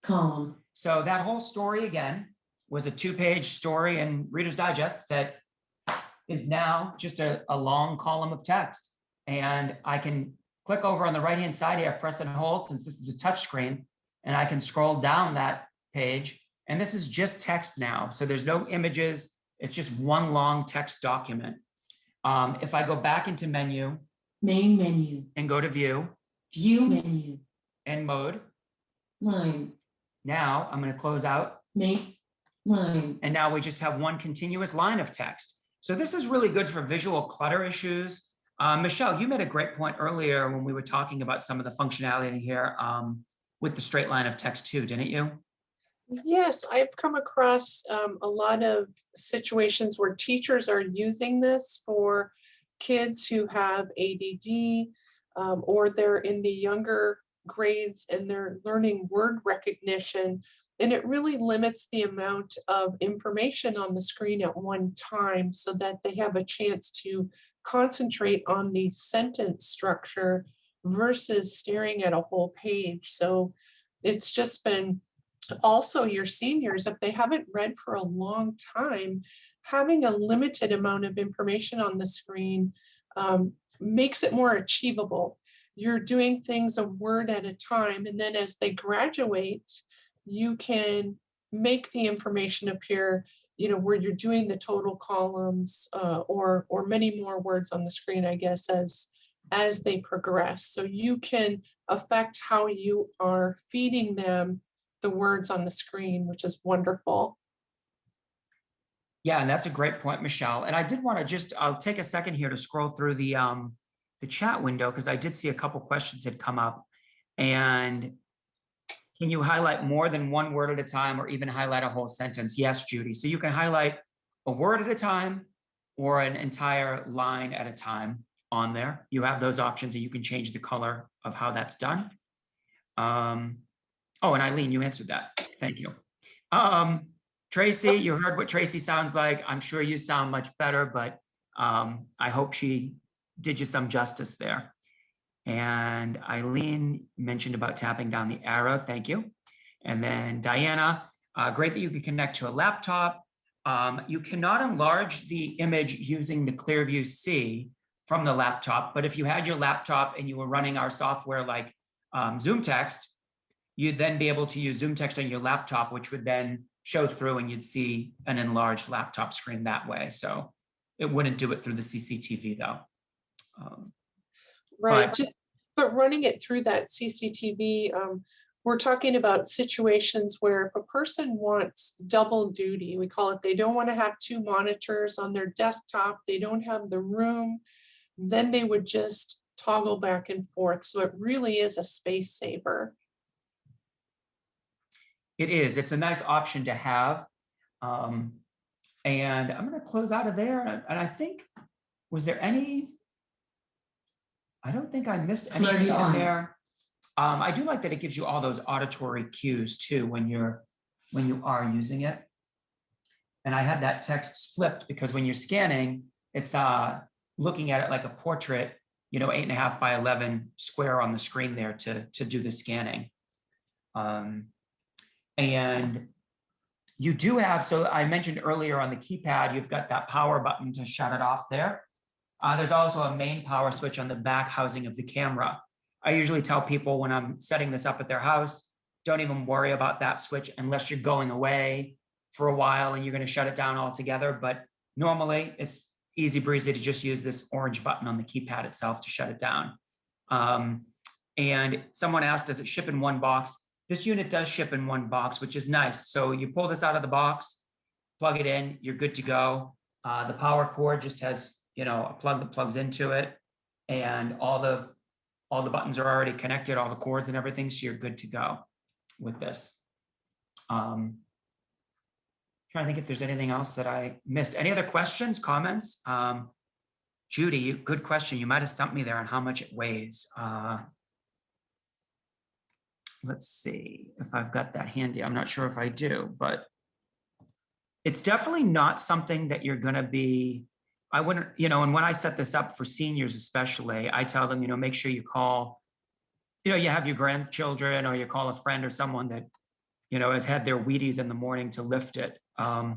Column. So that whole story again was a 2-page story in Reader's Digest that is now just a long column of text. And I can click over on the right-hand side here, press and hold, since this is a touch screen, and I can scroll down that page. And this is just text now. So there's no images. It's just one long text document. If I go back into menu. Main menu. And go to view. View menu. And mode. Line. Now I'm going to close out. Make line. And now we just have one continuous line of text. So this is really good for visual clutter issues. Michelle, you made a great point earlier when we were talking about some of the functionality here with the straight line of text too, didn't you? Yes, I've come across a lot of situations where teachers are using this for kids who have ADD or they're in the younger grades and they're learning word recognition. And it really limits the amount of information on the screen at one time so that they have a chance to concentrate on the sentence structure versus staring at a whole page. So it's just been also your seniors, if they haven't read for a long time, having a limited amount of information on the screen makes it more achievable. You're doing things a word at a time, and then as they graduate, you can make the information appear, you know, where you're doing the total columns or many more words on the screen, I guess, as they progress. So you can affect how you are feeding them the words on the screen, which is wonderful. Yeah, and that's a great point, Michelle. And I did want to I'll take a second here to scroll through the chat window because I did see a couple questions had come up. And can you highlight more than one word at a time or even highlight a whole sentence? Yes, Judy. So you can highlight a word at a time or an entire line at a time on there. You have those options and you can change the color of how that's done. Oh, and Eileen, you answered that. Thank you. Tracy, you heard what Tracy sounds like. I'm sure you sound much better, but I hope she did you some justice there. And Eileen mentioned about tapping down the arrow. Thank you. And then Diana, great that you can connect to a laptop. You cannot enlarge the image using the ClearView C from the laptop, but if you had your laptop and you were running our software like Zoom Text, you'd then be able to use Zoom Text on your laptop, which would then show through and you'd see an enlarged laptop screen that way. So it wouldn't do it through the CCTV though. Right, but running it through that CCTV, we're talking about situations where if a person wants double duty, we call it, they don't want to have 2 monitors on their desktop, they don't have the room, then they would just toggle back and forth. So it really is a space saver. It is. It's a nice option to have. And I'm going to close out of there. And I think, was there any? I don't think I missed anything on there. I do like that it gives you all those auditory cues too when you are using it. And I had that text flipped because when you're scanning, it's looking at it like a portrait, you know, 8.5 by 11 square on the screen there to do the scanning. And you do have, so I mentioned earlier on the keypad, you've got that power button to shut it off there. There's also a main power switch on the back housing of the camera. I usually tell people when I'm setting this up at their house, don't even worry about that switch unless you're going away for a while and you're going to shut it down altogether. But normally it's easy breezy to just use this orange button on the keypad itself to shut it down. And someone asked, does it ship in one box? This unit does ship in one box, which is nice. So you pull this out of the box, plug it in, you're good to go. The power cord just has, you know, a plug that plugs into it, and all the buttons are already connected, all the cords and everything, so you're good to go with this. Trying to think if there's anything else that I missed. Any other questions, comments? Judy, good question. You might have stumped me there on how much it weighs. Let's see if I've got that handy. I'm not sure if I do, but it's definitely not something that you're going to be I wouldn't, and when I set this up for seniors especially, I tell them, make sure you call, you have your grandchildren or you call a friend or someone that, has had their Wheaties in the morning to lift it. Yeah,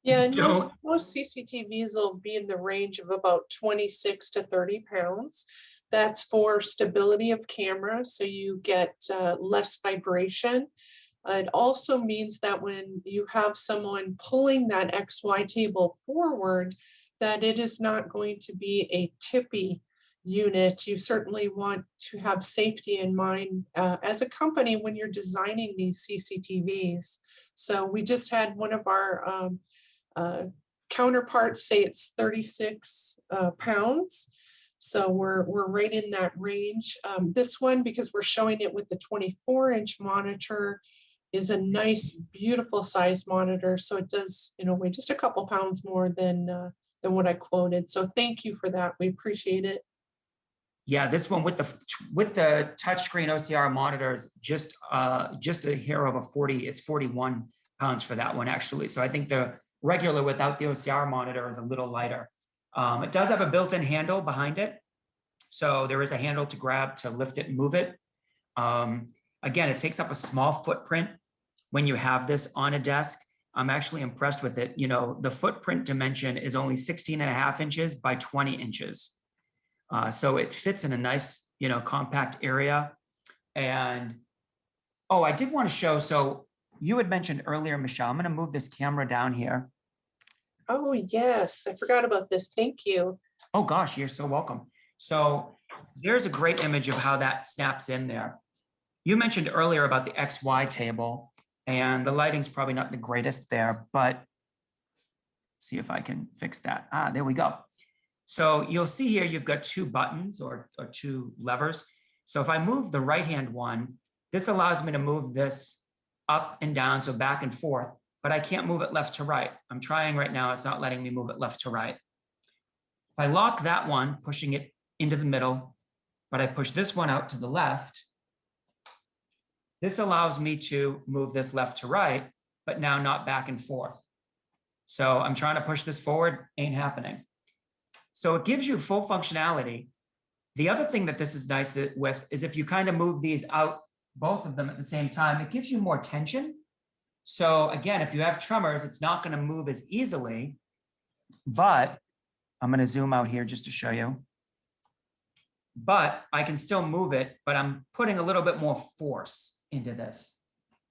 and Don't, most CCTVs will be in the range of about 26 to 30 pounds. That's for stability of camera, so you get less vibration. It also means that when you have someone pulling that XY table forward, that it is not going to be a tippy unit. You certainly want to have safety in mind as a company when you're designing these CCTVs. So we just had one of our counterparts say it's 36 pounds. So we're right in that range. This one, because we're showing it with the 24-inch monitor, is a nice, beautiful size monitor. So it does, weigh just a couple pounds more than what I quoted. So thank you for that. We appreciate it. yeah, this one with the touchscreen OCR monitors, just a hair over 40. It's 41 pounds for that one actually. So I think the regular without the OCR monitor is a little lighter. It does have a built-in handle behind it. So there is a handle to grab to lift it and move it. Again, it takes up a small footprint when you have this on a desk. I'm actually impressed with it. The footprint dimension is only 16.5 inches by 20 inches. So it fits in a nice, compact area. And, oh, I did want to show, so you had mentioned earlier, Michelle, I'm going to move this camera down here. Oh, yes, I forgot about this. Thank you. Oh gosh, you're so welcome. So there's a great image of how that snaps in there. You mentioned earlier about the XY table, and the lighting's probably not the greatest there, but let's see if I can fix that. There we go. So you'll see here, you've got two buttons or two levers. So if I move the right-hand one, this allows me to move this up and down, so back and forth, but I can't move it left to right. I'm trying right now, it's not letting me move it left to right. If I lock that one, pushing it into the middle, but I push this one out to the left, this allows me to move this left to right, but now not back and forth. So I'm trying to push this forward, ain't happening. So it gives you full functionality. The other thing that this is nice with is if you kind of move these out, both of them at the same time, it gives you more tension. So again, if you have tremors, it's not going to move as easily, but I'm going to zoom out here just to show you. But I can still move it, but I'm putting a little bit more force into this.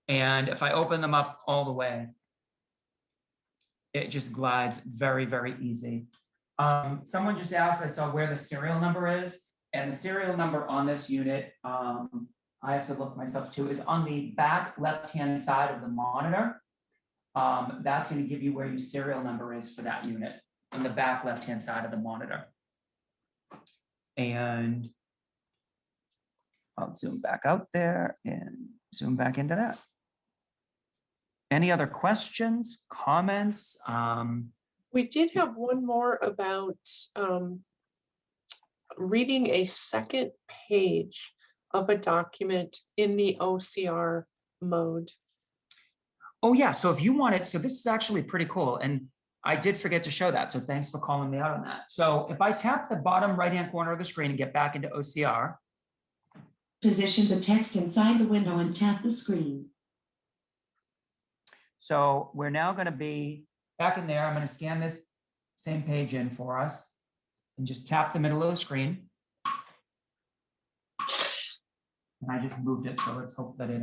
And if I open them up all the way, it just glides very, very easy. Someone just asked, I saw where the serial number is, and the serial number on this unit, I have to look myself too, is on the back left-hand side of the monitor. That's going to give you where your serial number is for that unit on the back left-hand side of the monitor. And I'll zoom back out there and zoom back into that. Any other questions, comments? We did have one more about reading a second page of a document in the OCR mode. Oh yeah, so if you want it, so this is actually pretty cool. And I did forget to show that, so thanks for calling me out on that. So if I tap the bottom right-hand corner of the screen and get back into OCR. Position the text inside the window and tap the screen. So we're now going to be back in there. I'm going to scan this same page in for us and just tap the middle of the screen. And I just moved it, so let's hope that it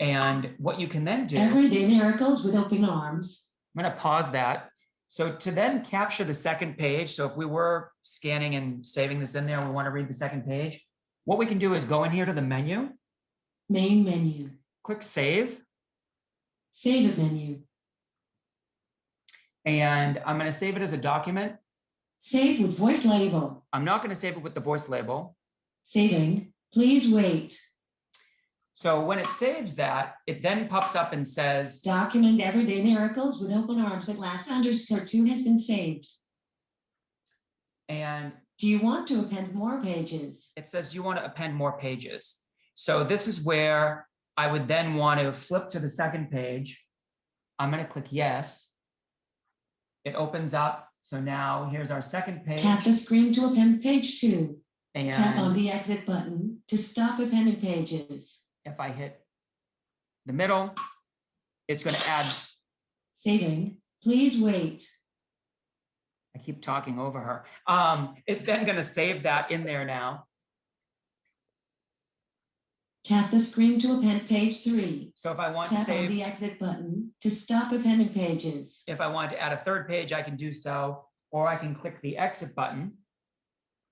and what you can then do, Everyday miracles with open arms. I'm going to pause that. So to then capture the second page, so if we were scanning and saving this in there and we want to read the second page, what we can do is go in here to the menu. Main menu. Click Save. Save as menu. And I'm going to save it as a document. Save with voice label. I'm not going to save it with the voice label. Saving. Please wait. So when it saves that, it then pops up and says, Document Everyday Miracles with open arms at last _2 has been saved. And do you want to append more pages? It says, do you want to append more pages? So this is where I would then want to flip to the second page. I'm going to click yes. It opens up. So now here's our second page. Tap the screen to append page 2. Tap on And the exit button to stop appending pages. if I hit the middle, it's going to add. Saving. Please wait. I keep talking over her. It's then going to save that in there now. Tap the screen to append page 3. So if I want to Tap on save, the exit button to stop appending pages. if I want to add a third page, I can do so, or I can click the exit button.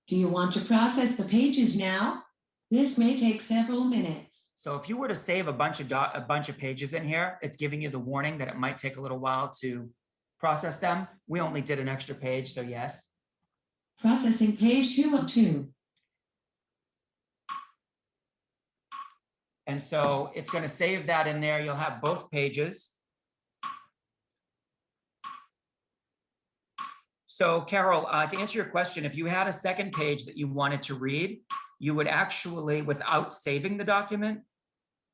Do you want to process the pages now? This may take several minutes. So if you were to save a bunch of pages in here, it's giving you the warning that it might take a little while to process them. We only did an extra page, so yes. Processing page 2 of 2. And so it's going to save that in there. You'll have both pages. So Carol, to answer your question, if you had a second page that you wanted to read, you would actually, without saving the document,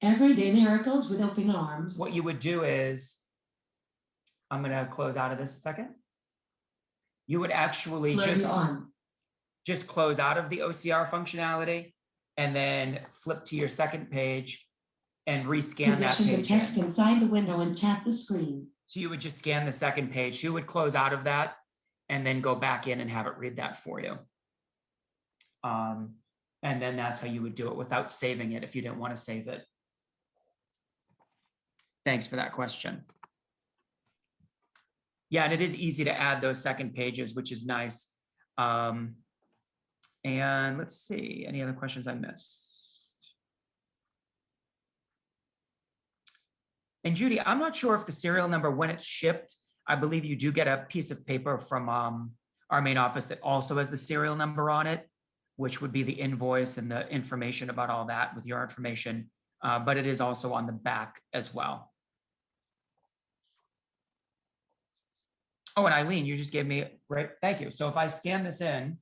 Everyday miracles with open arms. what you would do is, I'm going to close out of this a second. You would actually just close out of the OCR functionality and then flip to your second page and rescan that Position the page text in. inside the window and tap the screen. So you would just scan the second page. You would close out of that and then go back in and have it read that for you. And then that's how you would do it without saving it if you didn't want to save it. Thanks for that question. Yeah, and it is easy to add those second pages, which is nice. And let's see, any other questions I missed? And Judy, I'm not sure if the serial number, when it's shipped, I believe you do get a piece of paper from our main office that also has the serial number on it, which would be the invoice and the information about all that with your information. But it is also on the back as well. Oh, and Eileen, you just gave me, right? Thank you. So if I scan this in,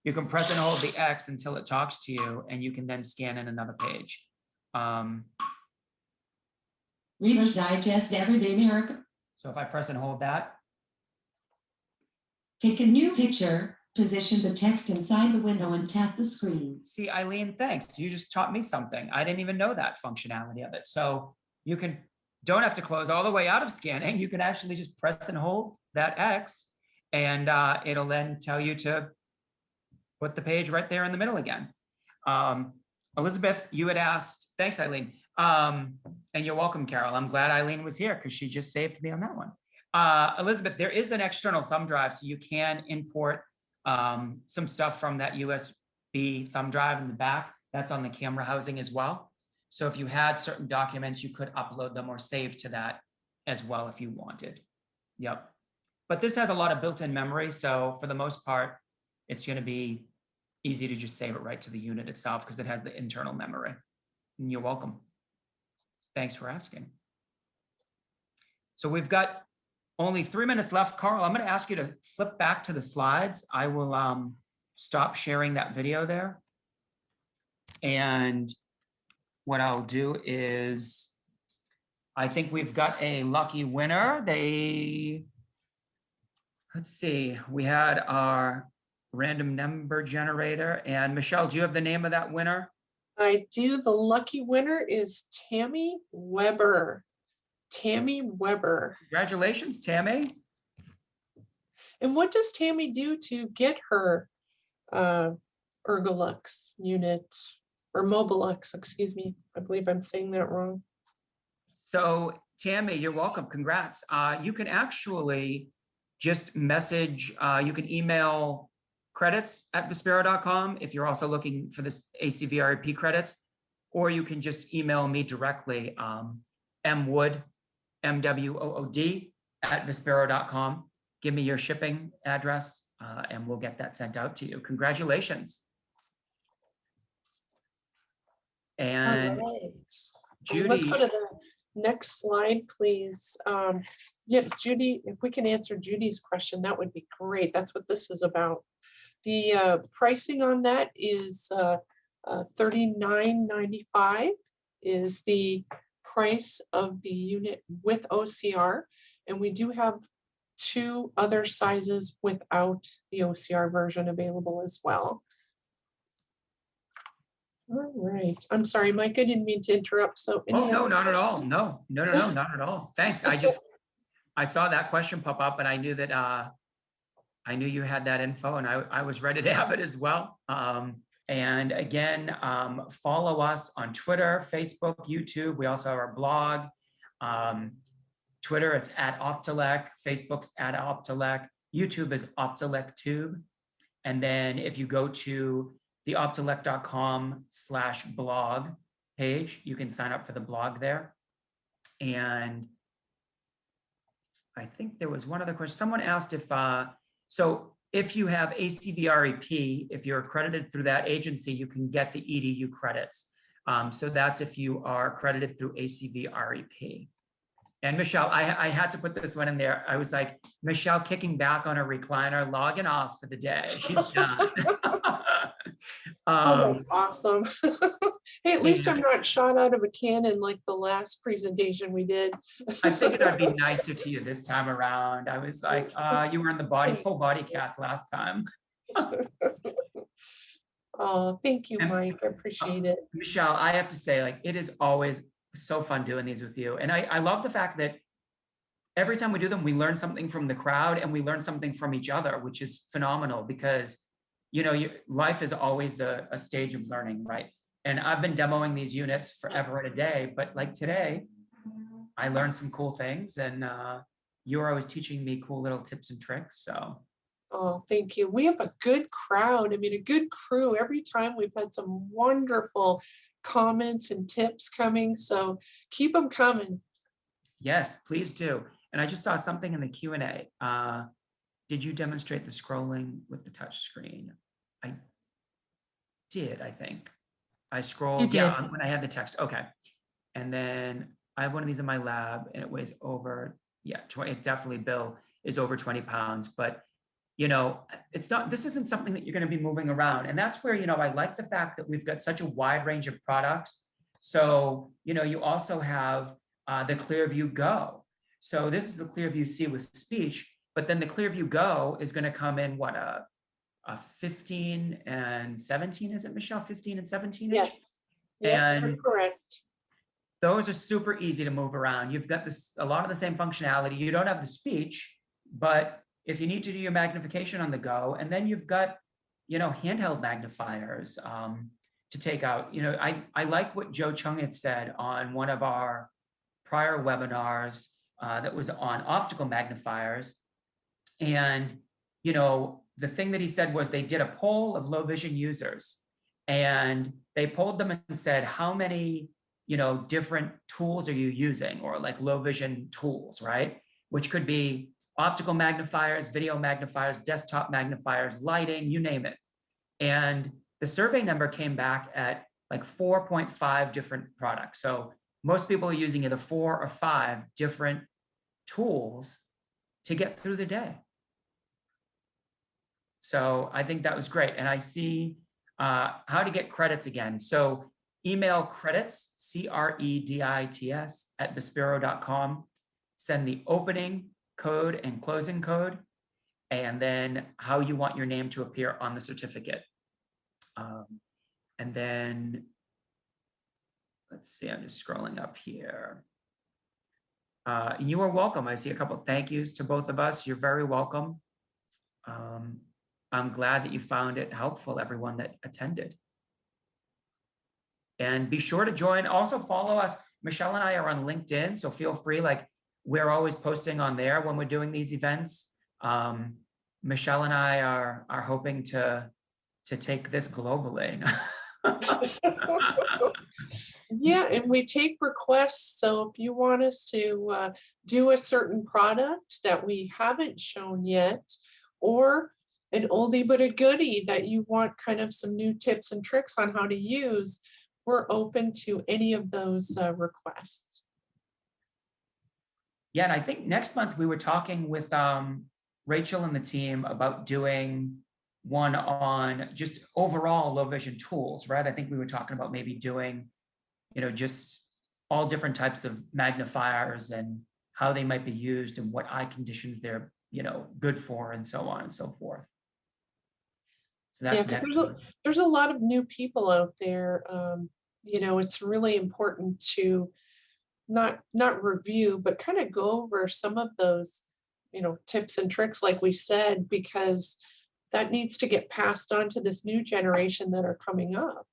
you can press and hold the X until it talks to you, and you can then scan in another page. Reader's Digest Everyday Miracle. So if I press and hold that, Take a new picture, position the text inside the window and tap the screen. see, Eileen, thanks. You just taught me something. I didn't even know that functionality of it. So you don't have to close all the way out of scanning. You can actually just press and hold that X, and it'll then tell you to put the page right there in the middle again. Elizabeth, you had asked, thanks, Eileen. And you're welcome, Carol. I'm glad Eileen was here because she just saved me on that one. Elizabeth, there is an external thumb drive, so you can import some stuff from that USB thumb drive in the back. That's on the camera housing as well. So if you had certain documents, you could upload them or save to that as well if you wanted. Yep. But this has a lot of built-in memory, so for the most part, it's going to be easy to just save it right to the unit itself because it has the internal memory. And you're welcome. Thanks for asking. So we've got only 3 minutes left. Carl, I'm going to ask you to flip back to the slides. I will stop sharing that video there. And what I'll do is, I think we've got a lucky winner. Let's see, we had our random number generator. And Michelle, do you have the name of that winner? I do. The lucky winner is Tammy Weber. Tammy Weber. Congratulations, Tammy. And what does Tammy do to get her ErgoLux unit, or MobileLux, excuse me? I believe I'm saying that wrong. So Tammy, you're welcome. Congrats. You can actually just message, you can email credits@vispero.com if you're also looking for this ACVREP credits, or you can just email me directly, mwood, MWOOD @vispero.com. Give me your shipping address and we'll get that sent out to you. Congratulations. And All right. Judy, Let's go to the next slide, please. Yep, Judy, if we can answer Judy's question, that would be great. That's what this is about. The pricing on that is $39.95 is the price of the unit with OCR, and we do have 2 other sizes without the OCR version available as well. All right, I'm sorry, Mike, I didn't mean to interrupt. So Oh, any no, other not at all. questions? No, not at all. Thanks. I saw that question pop up and I knew that, I knew you had that info and I was ready to have it as well. And again, follow us on Twitter, Facebook, YouTube. We also have our blog. Twitter, it's at Optelec. Facebook's at Optelec. YouTube is Optelec Tube. And then if you go to the optelec.com/blog page, you can sign up for the blog there. And I think there was one other question. Someone asked if, so if you have ACVREP, if you're accredited through that agency, you can get the EDU credits. So that's if you are accredited through ACVREP. And Michelle, I had to put this one in there. I was like, Michelle kicking back on her recliner, logging off for the day. She's done. Oh, that's awesome. Hey, at least I'm not shot out of a cannon like the last I presentation we did. figured I'd be nicer to you this time around. I was like, you were in the full body cast last time. Oh, thank you, Mike. I appreciate it. Michelle, I have to say, like, it is always so fun doing these with you. And I love the fact that every time we do them, we learn something from the crowd and we learn something from each other, which is phenomenal because, you know, life is always a stage of learning, right? And I've been demoing these units forever and a day, but like today, I learned some cool things and you're always teaching me cool little tips and tricks, so. Oh, thank you. We have a good crowd. I mean, a good crew. Every time we've had some wonderful comments and tips coming, so keep them coming. Yes, please do. And I just saw something in the Q&A. Did you demonstrate the scrolling with the touch screen? I did, I think. I scrolled down when I had the text. Okay. And then I have one of these in my lab and it weighs over, yeah, 20, definitely Bill is over 20 pounds, but you know, it's not, this isn't something that you're going to be moving around. And that's where, you know, I like the fact that we've got such a wide range of products. So, you know, you also have the ClearView Go. So this is the ClearView C with speech, but then the ClearView Go is going to come in what, a 15 and 17, is it, Michelle? 15 and 17 inch? Yes. Yeah, And correct. those are super easy to move around. You've got this, a lot of the same functionality. You don't have the speech, but if you need to do your magnification on the go, and then you've got, you know, handheld magnifiers to take out. You know, I like what Joe Chung had said on one of our prior webinars that was on optical magnifiers. And, you know, the thing that he said was they did a poll of low vision users and they polled them and said, how many, you know, different tools are you using, or like low vision tools, right? Which could be optical magnifiers, video magnifiers, desktop magnifiers, lighting, you name it. And the survey number came back at like 4.5 different products. So most people are using either 4 or 5 different tools to get through the day. So I think that was great. And I see how to get credits again. So email credits, CREDITS @vispero.com, send the opening code and closing code, and then how you want your name to appear on the certificate. And then, let's see, I'm just scrolling up here. You are welcome. I see a couple of thank yous to both of us. You're very welcome. I'm glad that you found it helpful, everyone that attended. And be sure to join. Also follow us. Michelle and I are on LinkedIn, so feel free, like we're always posting on there when we're doing these events. Michelle and I are hoping to take this globally. Yeah, and we take requests. So if you want us to do a certain product that we haven't shown yet, or an oldie but a goodie that you want kind of some new tips and tricks on how to use, we're open to any of those requests. Yeah, and I think next month we were talking with Rachel and the team about doing one on just overall low vision tools, right? I think we were talking about maybe doing, you know, just all different types of magnifiers and how they might be used and what eye conditions they're, good for, and so on and so forth. So Yeah, that's because next. there's a lot of new people out there. It's really important to not review, but kind of go over some of those, tips and tricks, like we said, because that needs to get passed on to this new generation that are coming up.